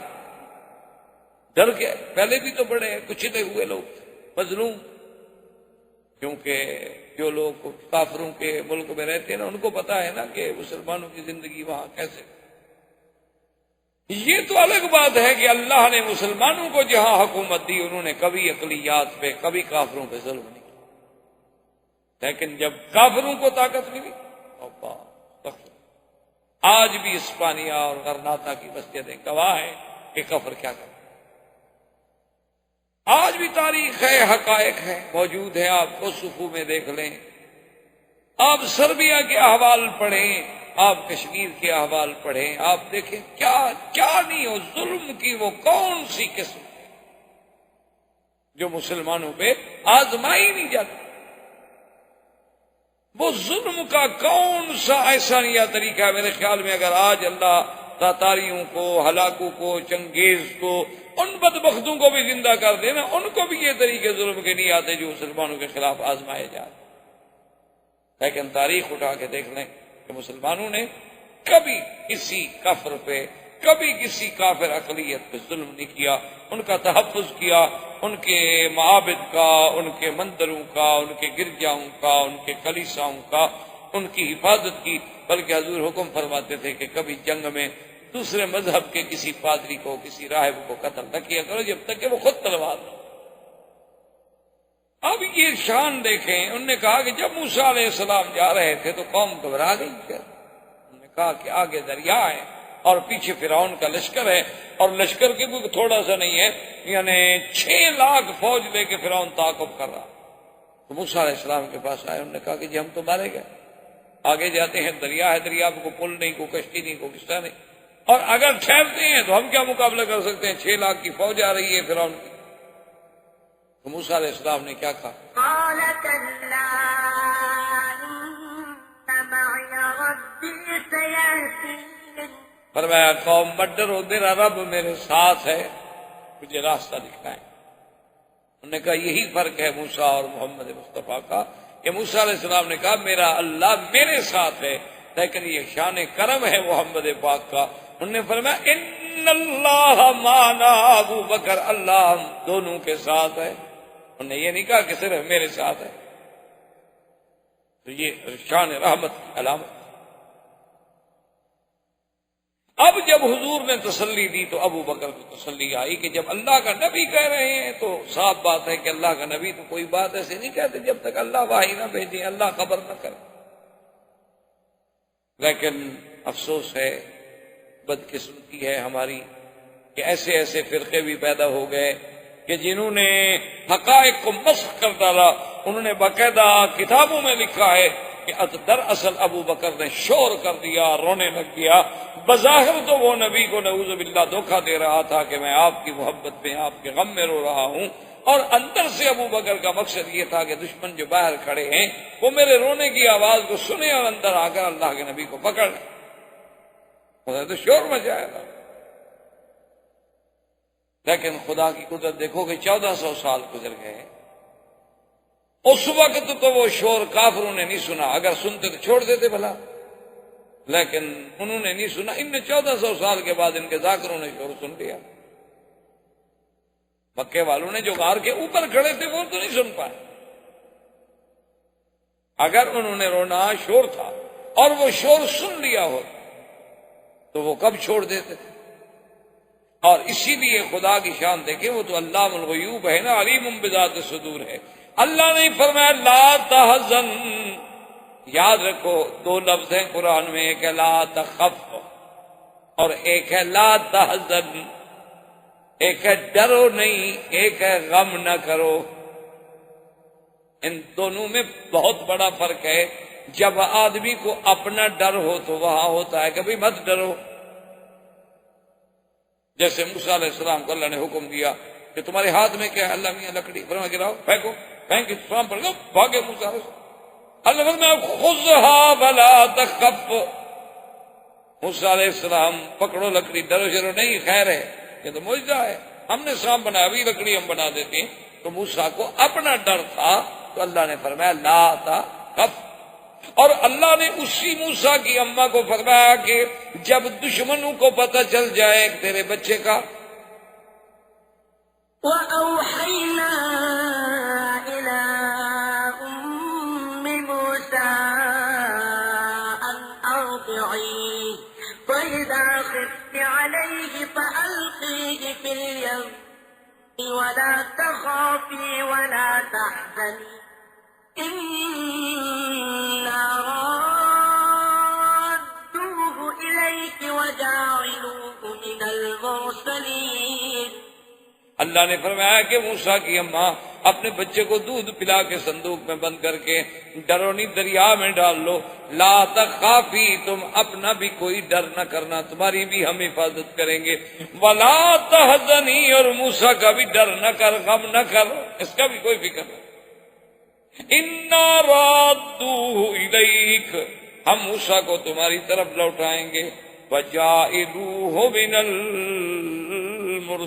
B: ڈر گئے. پہلے بھی تو بڑے کچلے ہوئے لوگ مظلوم، کیونکہ جو لوگ کافروں کے ملک میں رہتے ہیں نا ان کو پتا ہے نا کہ مسلمانوں کی زندگی وہاں کیسے. یہ تو الگ بات ہے کہ اللہ نے مسلمانوں کو جہاں حکومت دی انہوں نے کبھی اقلیات پہ کبھی کافروں پہ ظلم نہیں کیا، لیکن جب کافروں کو طاقت ملی آج بھی اسپانیہ اور غرناطہ کی مسجدیں گواہ ہیں کہ کفر کیا کرتا. آج بھی تاریخ ہے، حقائق ہے، موجود ہے. آپ کو صفو میں دیکھ لیں، آپ سربیا کے احوال پڑھیں، آپ کشمیر کے احوال پڑھیں، آپ دیکھیں کیا کیا نہیں ہو. ظلم کی وہ کون سی قسم جو مسلمانوں پہ آزمائی نہیں جاتی. وہ ظلم کا کون سا ایسا نیا طریقہ ہے. میرے خیال میں اگر آج اللہ تاتاریوں کو، ہلاکوں کو، چنگیز کو، ان بدبختوں کو بھی زندہ کر دینا، ان کو بھی یہ طریقے ظلم کے نہیں آتے جو مسلمانوں کے خلاف آزمائے جاتے۔ لیکن تاریخ اٹھا کے دیکھ لیں کہ مسلمانوں نے کبھی کسی کفر پہ، کبھی کسی کافر اقلیت پہ ظلم نہیں کیا، ان کا تحفظ کیا، ان کے معابد کا، ان کے مندروں کا، ان کے گرجاؤں کا، ان کے کلیساؤں کا ان کی حفاظت کی۔ بلکہ حضور حکم فرماتے تھے کہ کبھی جنگ میں دوسرے مذہب کے کسی پادری کو، کسی راہب کو قتل نہ کیا کرو جب تک کہ وہ خود تلوار نہ۔ اب یہ شان دیکھیں، انہوں نے کہا کہ جب موسیٰ علیہ السلام جا رہے تھے تو قوم گھبرا گئی۔ انہوں نے کہا کہ آگے دریا ہے اور پیچھے فرعون کا لشکر ہے، اور لشکر کے کوئی تھوڑا سا نہیں ہے، یعنی 6 لاکھ فوج لے کے فرعون تعاقب کر رہا۔ تو موسیٰ علیہ السلام کے پاس آئے، انہوں نے کہا کہ جی ہم تو مارے گئے، آگے جاتے ہیں دریا ہے، دریا پہ کوئی پل نہیں، کوئی کشتی نہیں، کوئی قصہ نہیں، اور اگر ٹھہرتے ہیں تو ہم کیا مقابلہ کر سکتے ہیں، 6 لاکھ کی فوج آ رہی ہے فرعون کی۔ تو موسیٰ علیہ السلام نے کیا کہا؟
C: قال كلا إن معي ربي سيهدين
B: فرمایا قوم مت ڈرو، میرا رب میرے ساتھ ہے، مجھے راستہ دکھائیں۔ انہوں نے کہا یہی فرق ہے موسیٰ اور محمد مصطفیٰ کا، کہ موسیٰ علیہ السلام نے کہا میرا اللہ میرے ساتھ ہے، لیکن یہ شان کرم ہے محمد پاک کا۔ انہوں نے فرمایا ان اللہ معنا ابو بکر، اللہ ہم دونوں کے ساتھ ہے۔ انہوں نے یہ نہیں کہا کہ صرف میرے ساتھ ہے۔ تو یہ شان رحمت کی علامت۔ اب جب حضور نے تسلی دی تو ابو بکر کو تسلی آئی کہ جب اللہ کا نبی کہہ رہے ہیں تو صاف بات ہے کہ اللہ کا نبی تو کوئی بات ایسے نہیں کہتے جب تک اللہ وحی نہ بھیجے، اللہ خبر نہ کرے۔ لیکن افسوس ہے، بدقسمتی ہے ہماری کہ ایسے ایسے فرقے بھی پیدا ہو گئے کہ جنہوں نے حقائق کو مسخ کر ڈالا۔ انہوں نے باقاعدہ کتابوں میں لکھا ہے کہ دراصل ابو بکر نے شور کر دیا، رونے لگ گیا۔ بظاہر تو وہ نبی کو نعوذ باللہ دھوکہ دے رہا تھا کہ میں آپ کی محبت میں، آپ کے غم میں رو رہا ہوں، اور اندر سے ابو بکر کا مقصد یہ تھا کہ دشمن جو باہر کھڑے ہیں وہ میرے رونے کی آواز کو سنے اور اندر آ کر اللہ کے نبی کو پکڑ لیں۔ انہوں نے تو شور مچایا تھا۔ لیکن خدا کی قدرت دیکھو کہ 1400 سال گزر گئے، اس وقت تو وہ شور کافروں نے نہیں سنا، اگر سنتے تو چھوڑ دیتے بھلا، لیکن انہوں نے نہیں سنا۔ ان 1400 سال کے بعد ان کے ذاکروں نے شور سن لیا۔ مکے والوں نے جو غار کے اوپر کھڑے تھے وہ تو نہیں سن پائے۔ اگر انہوں نے رونا شور تھا اور وہ شور سن لیا ہو تو وہ کب چھوڑ دیتے تھے۔ اور اسی لیے خدا کی شان دیکھیں، وہ تو علام الغیوب ہے نا، علیم بذات الصدور ہے۔ اللہ نے فرمایا لا تحزن، یاد رکھو 2 لفظ ہیں قرآن میں، ایک ہے لا تخف اور ایک ہے لا تحزن، ایک ہے ڈرو نہیں، ایک ہے غم نہ کرو۔ ان دونوں میں بہت بڑا فرق ہے۔ جب آدمی کو اپنا ڈر ہو تو وہاں ہوتا ہے کہ بھئی مت ڈرو، جیسے موسیٰ علیہ السلام کو اللہ نے حکم دیا کہ تمہارے ہاتھ میں کیا ہے، اللہ میاں لکڑی، فرما گراؤ، پھینکو، پھینک اسلام پڑ گا، بھاگے موسیٰ علیہ السلام۔ اللہ فرمایا خذھا ولا تخف، موسیٰ علیہ السلام پکڑو لکڑی، ڈرو شرو نہیں، خیر ہے، یہ تو معجزہ ہے، ہم نے سام بنایا، ابھی لکڑی ہم بنا دیتے ہیں۔ تو موسیٰ کو اپنا ڈر تھا تو اللہ نے فرمایا لا تخف، اور اللہ نے اسی موسیٰ کی اماں کو فرمایا کہ جب دشمنوں کو پتہ چل جائے تیرے بچے کا،
C: وأوحينا إلى أم موسى أن أرضعيه فإذا خفت عليه فألقيه في اليم ولا تخافي ولا تحزني إنا رادوه إليك وجاعلوه من المرسلين۔
B: اللہ نے فرمایا کہ موسیٰ کی اماں اپنے بچے کو دودھ پلا کے صندوق میں بند کر کے ڈرو نہیں دریا میں ڈال لو، لا تخافی، تم اپنا بھی کوئی ڈر نہ کرنا، تمہاری بھی ہم حفاظت کریں گے، ولا تحزنی، اور موسیٰ کا بھی ڈر نہ کر، غم نہ کر، اس کا بھی کوئی فکر نہیں۔ انا رادوہ الیک، ہم موسیٰ کو تمہاری طرف لوٹائیں گے، وَجَاعِلُوهُ مِنَ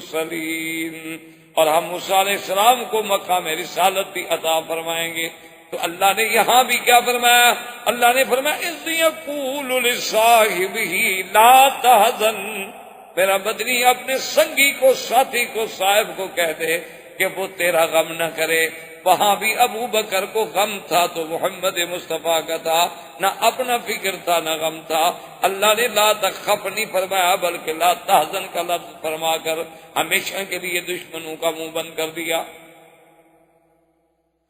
B: الْمُرْسَلِينَ، اور ہم موسیٰ علیہ السلام کو مقام رسالت بھی عطا فرمائیں گے۔ تو اللہ نے یہاں بھی کیا فرمایا؟ اللہ نے فرمایا اِذْ يَقُولُ لِصَاحِبِهِ لَا تَحْزَنْ، میرا مدنی اپنے سنگی کو، ساتھی کو، صاحب کو کہہ دے کہ وہ تیرا غم نہ کرے۔ وہاں بھی ابو بکر کو غم تھا تو محمد مصطفیٰ کا تھا، نہ اپنا فکر تھا نہ غم تھا۔ اللہ نے لا تخف نہیں فرمایا بلکہ لا تحزن کا لفظ فرما کر ہمیشہ کے لیے دشمنوں کا منہ بند کر دیا۔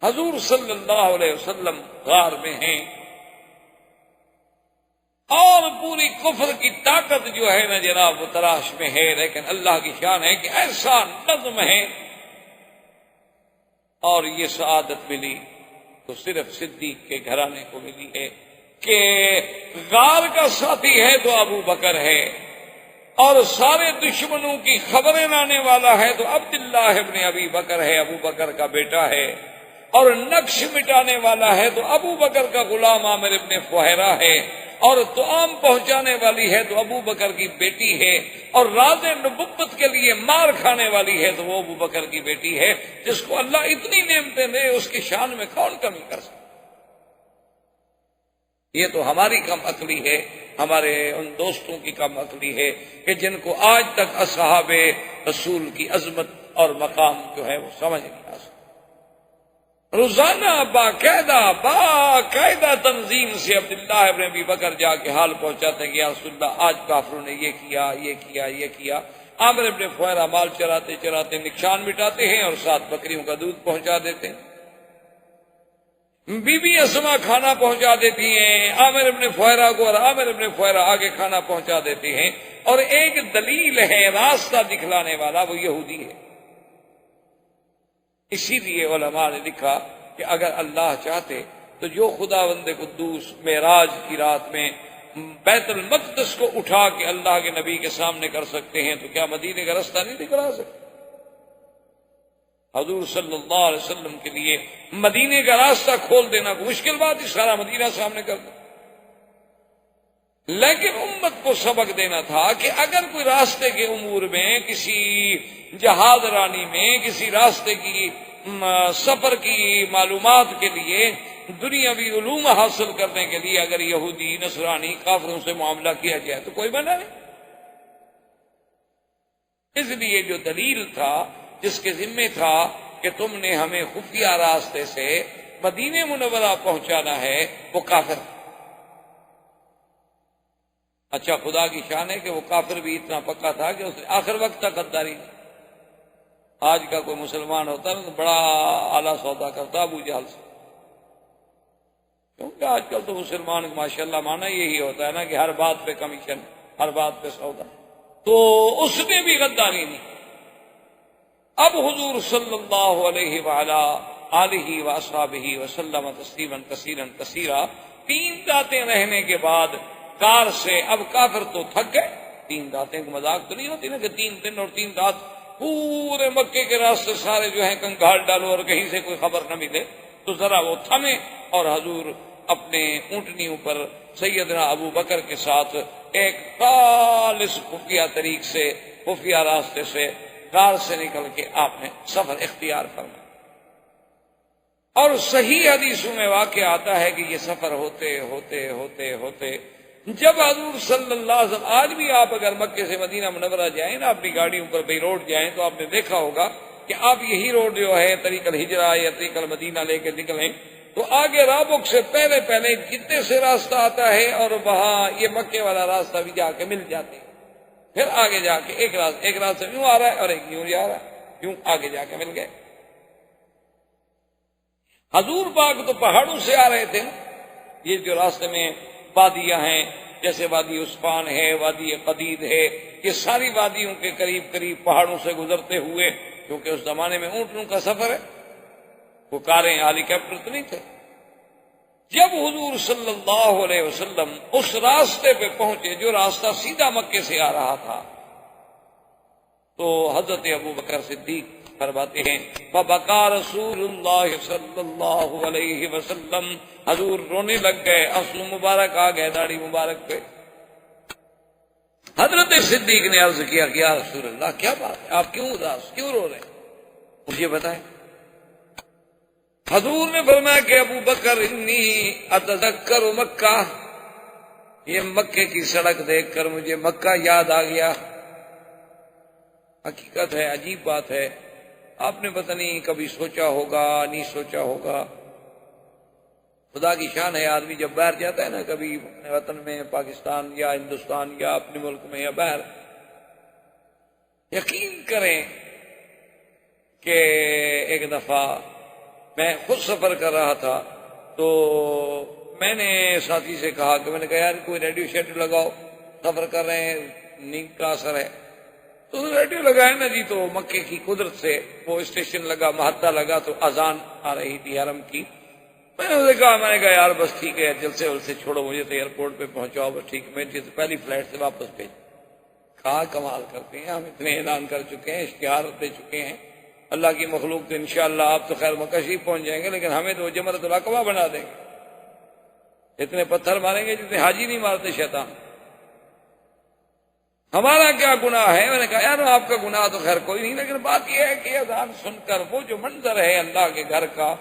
B: حضور صلی اللہ علیہ وسلم غار میں ہیں اور پوری کفر کی طاقت جو ہے نا جناب وہ تلاش میں ہے، لیکن اللہ کی شان ہے کہ ایسا نظم ہے، اور یہ سعادت ملی تو صرف صدیق کے گھرانے کو ملی ہے کہ غار کا ساتھی ہے تو ابو بکر ہے، اور سارے دشمنوں کی خبریں لانے والا ہے تو عبداللہ ابن ابی بکر ہے، ابو بکر کا بیٹا ہے، اور نقش مٹانے والا ہے تو ابو بکر کا غلام عامر ابن فہیرہ ہے، اور طعام پہنچانے والی ہے تو ابو بکر کی بیٹی ہے، اور راز نبوت کے لیے مار کھانے والی ہے تو وہ ابو بکر کی بیٹی ہے، جس کو اللہ اتنی نعمتیں دے اس کی شان میں کون کمی کر سکتا؟ یہ تو ہماری کم عقلی ہے، ہمارے ان دوستوں کی کم عقلی ہے کہ جن کو آج تک اصحاب رسول کی عظمت اور مقام جو ہے وہ سمجھ نہیں آ سکتا۔ روزانہ باقاعدہ تنظیم سے عبداللہ ابن ابی بکر جا کے حال پہنچاتے ہیں کہ یا رسول اللہ آج کافروں نے یہ کیا یہ کیا یہ کیا۔ عامر ابن فہیرہ مال چراتے چراتے نقصان مٹاتے ہیں اور 7 بکریوں کا دودھ پہنچا دیتے ہیں۔ بی بی اسما کھانا پہنچا دیتی ہیں عامر ابن فہیرہ کو، اور عامر ابن فہیرہ آگے کھانا پہنچا دیتے ہیں، اور ایک دلیل ہے راستہ دکھلانے والا وہ یہودی ہے۔ اسی لیے علماء نے لکھا کہ اگر اللہ چاہتے تو جو خداوند قدوس معراج کی رات میں بیت المقدس کو اٹھا کے اللہ کے نبی کے سامنے کر سکتے ہیں تو کیا مدینے کا راستہ نہیں دکھلا سکتے؟ حضور صلی اللہ علیہ وسلم کے لیے مدینے کا راستہ کھول دینا کوئی مشکل بات ہی، سارا مدینہ سامنے کر دیں، لیکن امت کو سبق دینا تھا کہ اگر کوئی راستے کے امور میں، کسی جہاز رانی میں، کسی راستے کی سفر کی معلومات کے لیے، دنیاوی علوم حاصل کرنے کے لیے اگر یہودی نصرانی کافروں سے معاملہ کیا جائے تو کوئی منع نہیں۔ اس لیے جو دلیل تھا جس کے ذمہ تھا کہ تم نے ہمیں خفیہ راستے سے مدینہ منورہ پہنچانا ہے وہ کافر۔ اچھا خدا کی شان ہے کہ وہ کافر بھی اتنا پکا تھا کہ اس نے آخر وقت تک غداری کی۔ آج کا کوئی مسلمان ہوتا ہے تو بڑا اعلیٰ سودا کرتا ابو جہل سے، کیونکہ آج کل تو مسلمان ماشاءاللہ مانا یہی ہوتا ہے نا کہ ہر بات پہ کمیشن، ہر بات پہ سودا، تو اس نے بھی غداری نہیں۔ اب حضور صلی اللہ علیہ وآلہ آلہ واصحابہ وسلم تسلیما کثیرا کثیرا 3 راتیں رہنے کے بعد کار سے اب کافر تو تھک گئے۔ 3 راتیں کو مذاق تو نہیں ہوتی نا کہ 3 دن اور 3 رات پورے مکے کے راستے سارے جو ہیں کنگھاڑ ڈالو اور کہیں سے کوئی خبر نہ ملے، تو ذرا وہ تھمے، اور حضور اپنے اونٹنیوں پر سیدنا ابو بکر کے ساتھ ایک خالص خفیہ طریق سے، خفیہ راستے سے کار سے نکل کے آپ نے سفر اختیار فرمایا۔ اور صحیح حدیثوں میں واقع آتا ہے کہ یہ سفر ہوتے ہوتے ہوتے ہوتے جب حضور صلی اللہ علیہ وسلم، آج بھی آپ اگر مکے سے مدینہ منورہ جائیں نا اپنی گاڑیوں پر بے روڈ جائیں تو آپ نے دیکھا ہوگا کہ آپ یہی روڈ جو ہے طریق الہجرہ یا طریق المدینہ لے کے نکلیں تو آگے رابق سے پہلے پہلے جتنے سے راستہ آتا ہے اور وہاں یہ مکے والا راستہ بھی جا کے مل جاتے ہیں، پھر آگے جا کے ایک راستہ یوں آ رہا ہے اور ایک یوں جا رہا ہے، یوں آگے جا کے مل گئے۔ حضور پاک تو پہاڑوں سے آ رہے تھے، یہ جو راستے میں وادیاں ہیں جیسے وادی عثمان ہے، وادی قدید ہے، یہ ساری وادیوں کے قریب قریب پہاڑوں سے گزرتے ہوئے، کیونکہ اس زمانے میں اونٹوں کا سفر ہے، وہ کاریں ہیلی کاپٹر تو نہیں تھے۔ جب حضور صلی اللہ علیہ وسلم اس راستے پہ پہنچے جو راستہ سیدھا مکے سے آ رہا تھا، تو حضرت ابو بکر صدیق فرماتے ہیں فبکا رسول اللہ صلی اللہ علیہ وسلم، حضور رونے لگ گئے، آنسو مبارک آ گئے داڑھی مبارک پہ۔ حضرت صدیق نے عرض کیا کہ یا رسول اللہ کیا بات ہے، آپ کیوں اداس، کیوں رو رہے ہیں، مجھے بتائیں۔ حضور نے فرمایا کہ ابو بکر انی اتذکر مکہ، یہ مکے کی سڑک دیکھ کر مجھے مکہ یاد آ گیا۔ حقیقت ہے، عجیب بات ہے، آپ نے پتہ نہیں کبھی سوچا ہوگا نہیں سوچا ہوگا، خدا کی شان ہے، آدمی جب باہر جاتا ہے نا، کبھی اپنے وطن میں، پاکستان یا ہندوستان یا اپنے ملک میں یا باہر، یقین کریں کہ ایک دفعہ میں خود سفر کر رہا تھا تو میں نے ساتھی سے کہا کہ میں نے کہا یار کوئی ریڈیو شیڈیو لگاؤ، سفر کر رہے ہیں، نیند کا اثر ہے، تو ریڈیو لگایا نا جی، تو مکے کی قدرت سے وہ اسٹیشن لگا، محطہ لگا، تو اذان آ رہی تھی حرم کی۔ میں نے اسے کہا، میں نے کہا یار بس ٹھیک ہے، جلسے ولسے چھوڑو، مجھے تو ایئرپورٹ پہ پہنچاؤ بس، ٹھیک ہے، میں پہلی فلائٹ سے واپس بھیج۔ کہا کمال کرتے ہیں، ہم اتنے اعلان کر چکے ہیں، اشتہار دے چکے ہیں، اللہ کی مخلوق تو انشاءاللہ آپ تو خیر مکہ شریف پہنچ جائیں گے، لیکن ہمیں تو جمرۃ العقبہ بنا دیں گے، اتنے پتھر ماریں گے جتنے حاجی نہیں مارتے شیطان، ہمارا کیا گناہ ہے۔ میں نے کہا یار آپ کا گناہ تو خیر کوئی نہیں، لیکن بات یہ ہے کہ اذان سن کر وہ جو منظر ہے اللہ کے گھر کا،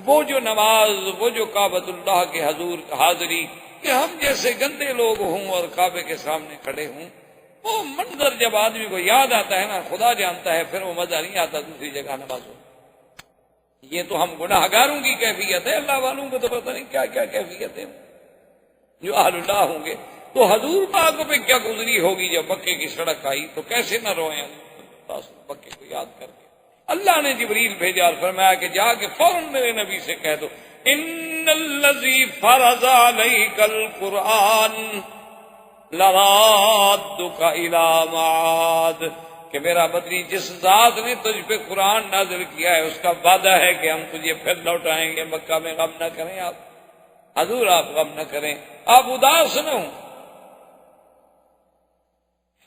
B: وہ جو نماز، وہ جو کعبۃ اللہ کے حضور حاضری، کہ ہم جیسے گندے لوگ ہوں اور کعبے کے سامنے کھڑے ہوں، وہ منظر جب آدمی کو یاد آتا ہے نا، خدا جانتا ہے پھر وہ مزہ نہیں آتا دوسری جگہ نماز ہو۔ یہ تو ہم گناہ گاروں کی کیفیت ہے، اللہ والوں کو تو پتہ نہیں کیا کیا کیفیت ہے جو اہل اللہ ہوں گے۔ تو حضور پاک پہ کیا گزری ہوگی جب مکے کی سڑک آئی، تو کیسے نہ روئیں مکے کو یاد کر کے۔ اللہ نے جبریل بھیجا اور فرمایا کہ جا کے فوراً میرے نبی سے کہہ دو ان الذی فرض علیک القرآن لرادک الی معاد، کہ میرا بدری جس ذات نے تجھ پہ قرآن نازل کیا ہے اس کا وعدہ ہے کہ ہم تجھے پھر لوٹائیں گے مکہ میں، غم نہ کریں آپ حضور، آپ غم نہ کریں، آپ اداس نہ ہوں۔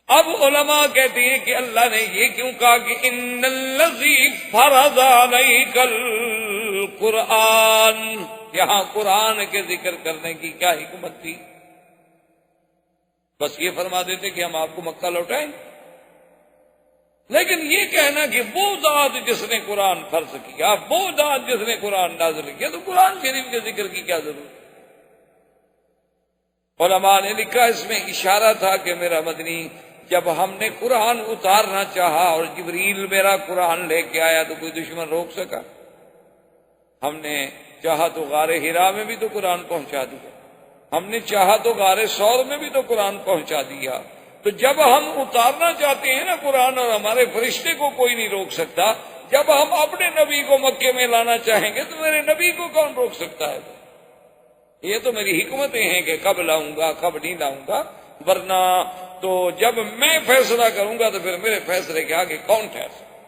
B: اب علماء کہتے ہیں کہ اللہ نے یہ کیوں کہا کہ ان الذی فرض علیک القرآن، یہاں قرآن کے ذکر کرنے کی کیا حکمت تھی؟ بس یہ فرما دیتے کہ ہم آپ کو مکہ لوٹائیں، لیکن یہ کہنا کہ وہ ذات جس نے قرآن فرض کیا، وہ ذات جس نے قرآن نازل کیا، تو قرآن شریف کے ذکر کی کیا ضرورت؟ علماء نے لکھا اس میں اشارہ تھا کہ میرا مدنی جب ہم نے قرآن اتارنا چاہا اور جبریل میرا قرآن لے کے آیا تو کوئی دشمن روک سکا؟ ہم نے چاہا تو غار حرا میں بھی تو قرآن پہنچا دیا، ہم نے چاہا تو غار ثور میں بھی تو قرآن پہنچا دیا۔ تو جب ہم اتارنا چاہتے ہیں نا قرآن، اور ہمارے فرشتے کو کوئی نہیں روک سکتا، جب ہم اپنے نبی کو مکے میں لانا چاہیں گے تو میرے نبی کو کون روک سکتا ہے؟ یہ تو میری حکمتیں ہیں کہ کب لاؤں گا کب نہیں لاؤں گا، ورنہ تو جب میں فیصلہ کروں گا تو پھر میرے فیصلے کے آگے کون ٹھہر سکتا؟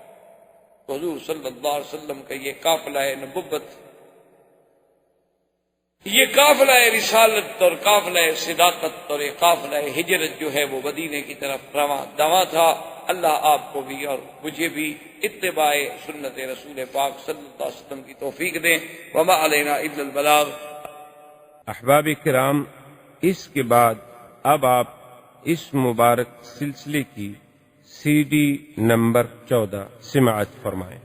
B: تو حضور صلی اللہ علیہ وسلم کا یہ قافلہ نبوت، یہ قافلہ رسالت اور قافلہ صداقت اور یہ قافلہ ہجرت جو ہے وہ مدینے کی طرف رواں دواں تھا۔ اللہ آپ کو بھی اور مجھے بھی اتباع سنت رسول پاک صلی اللہ علیہ وسلم کی توفیق دیں۔ وما علینا الا البلاغ۔
A: احباب کرام، اس کے بعد اب آپ اس مبارک سلسلے کی CD نمبر 14 سماعت فرمائیں۔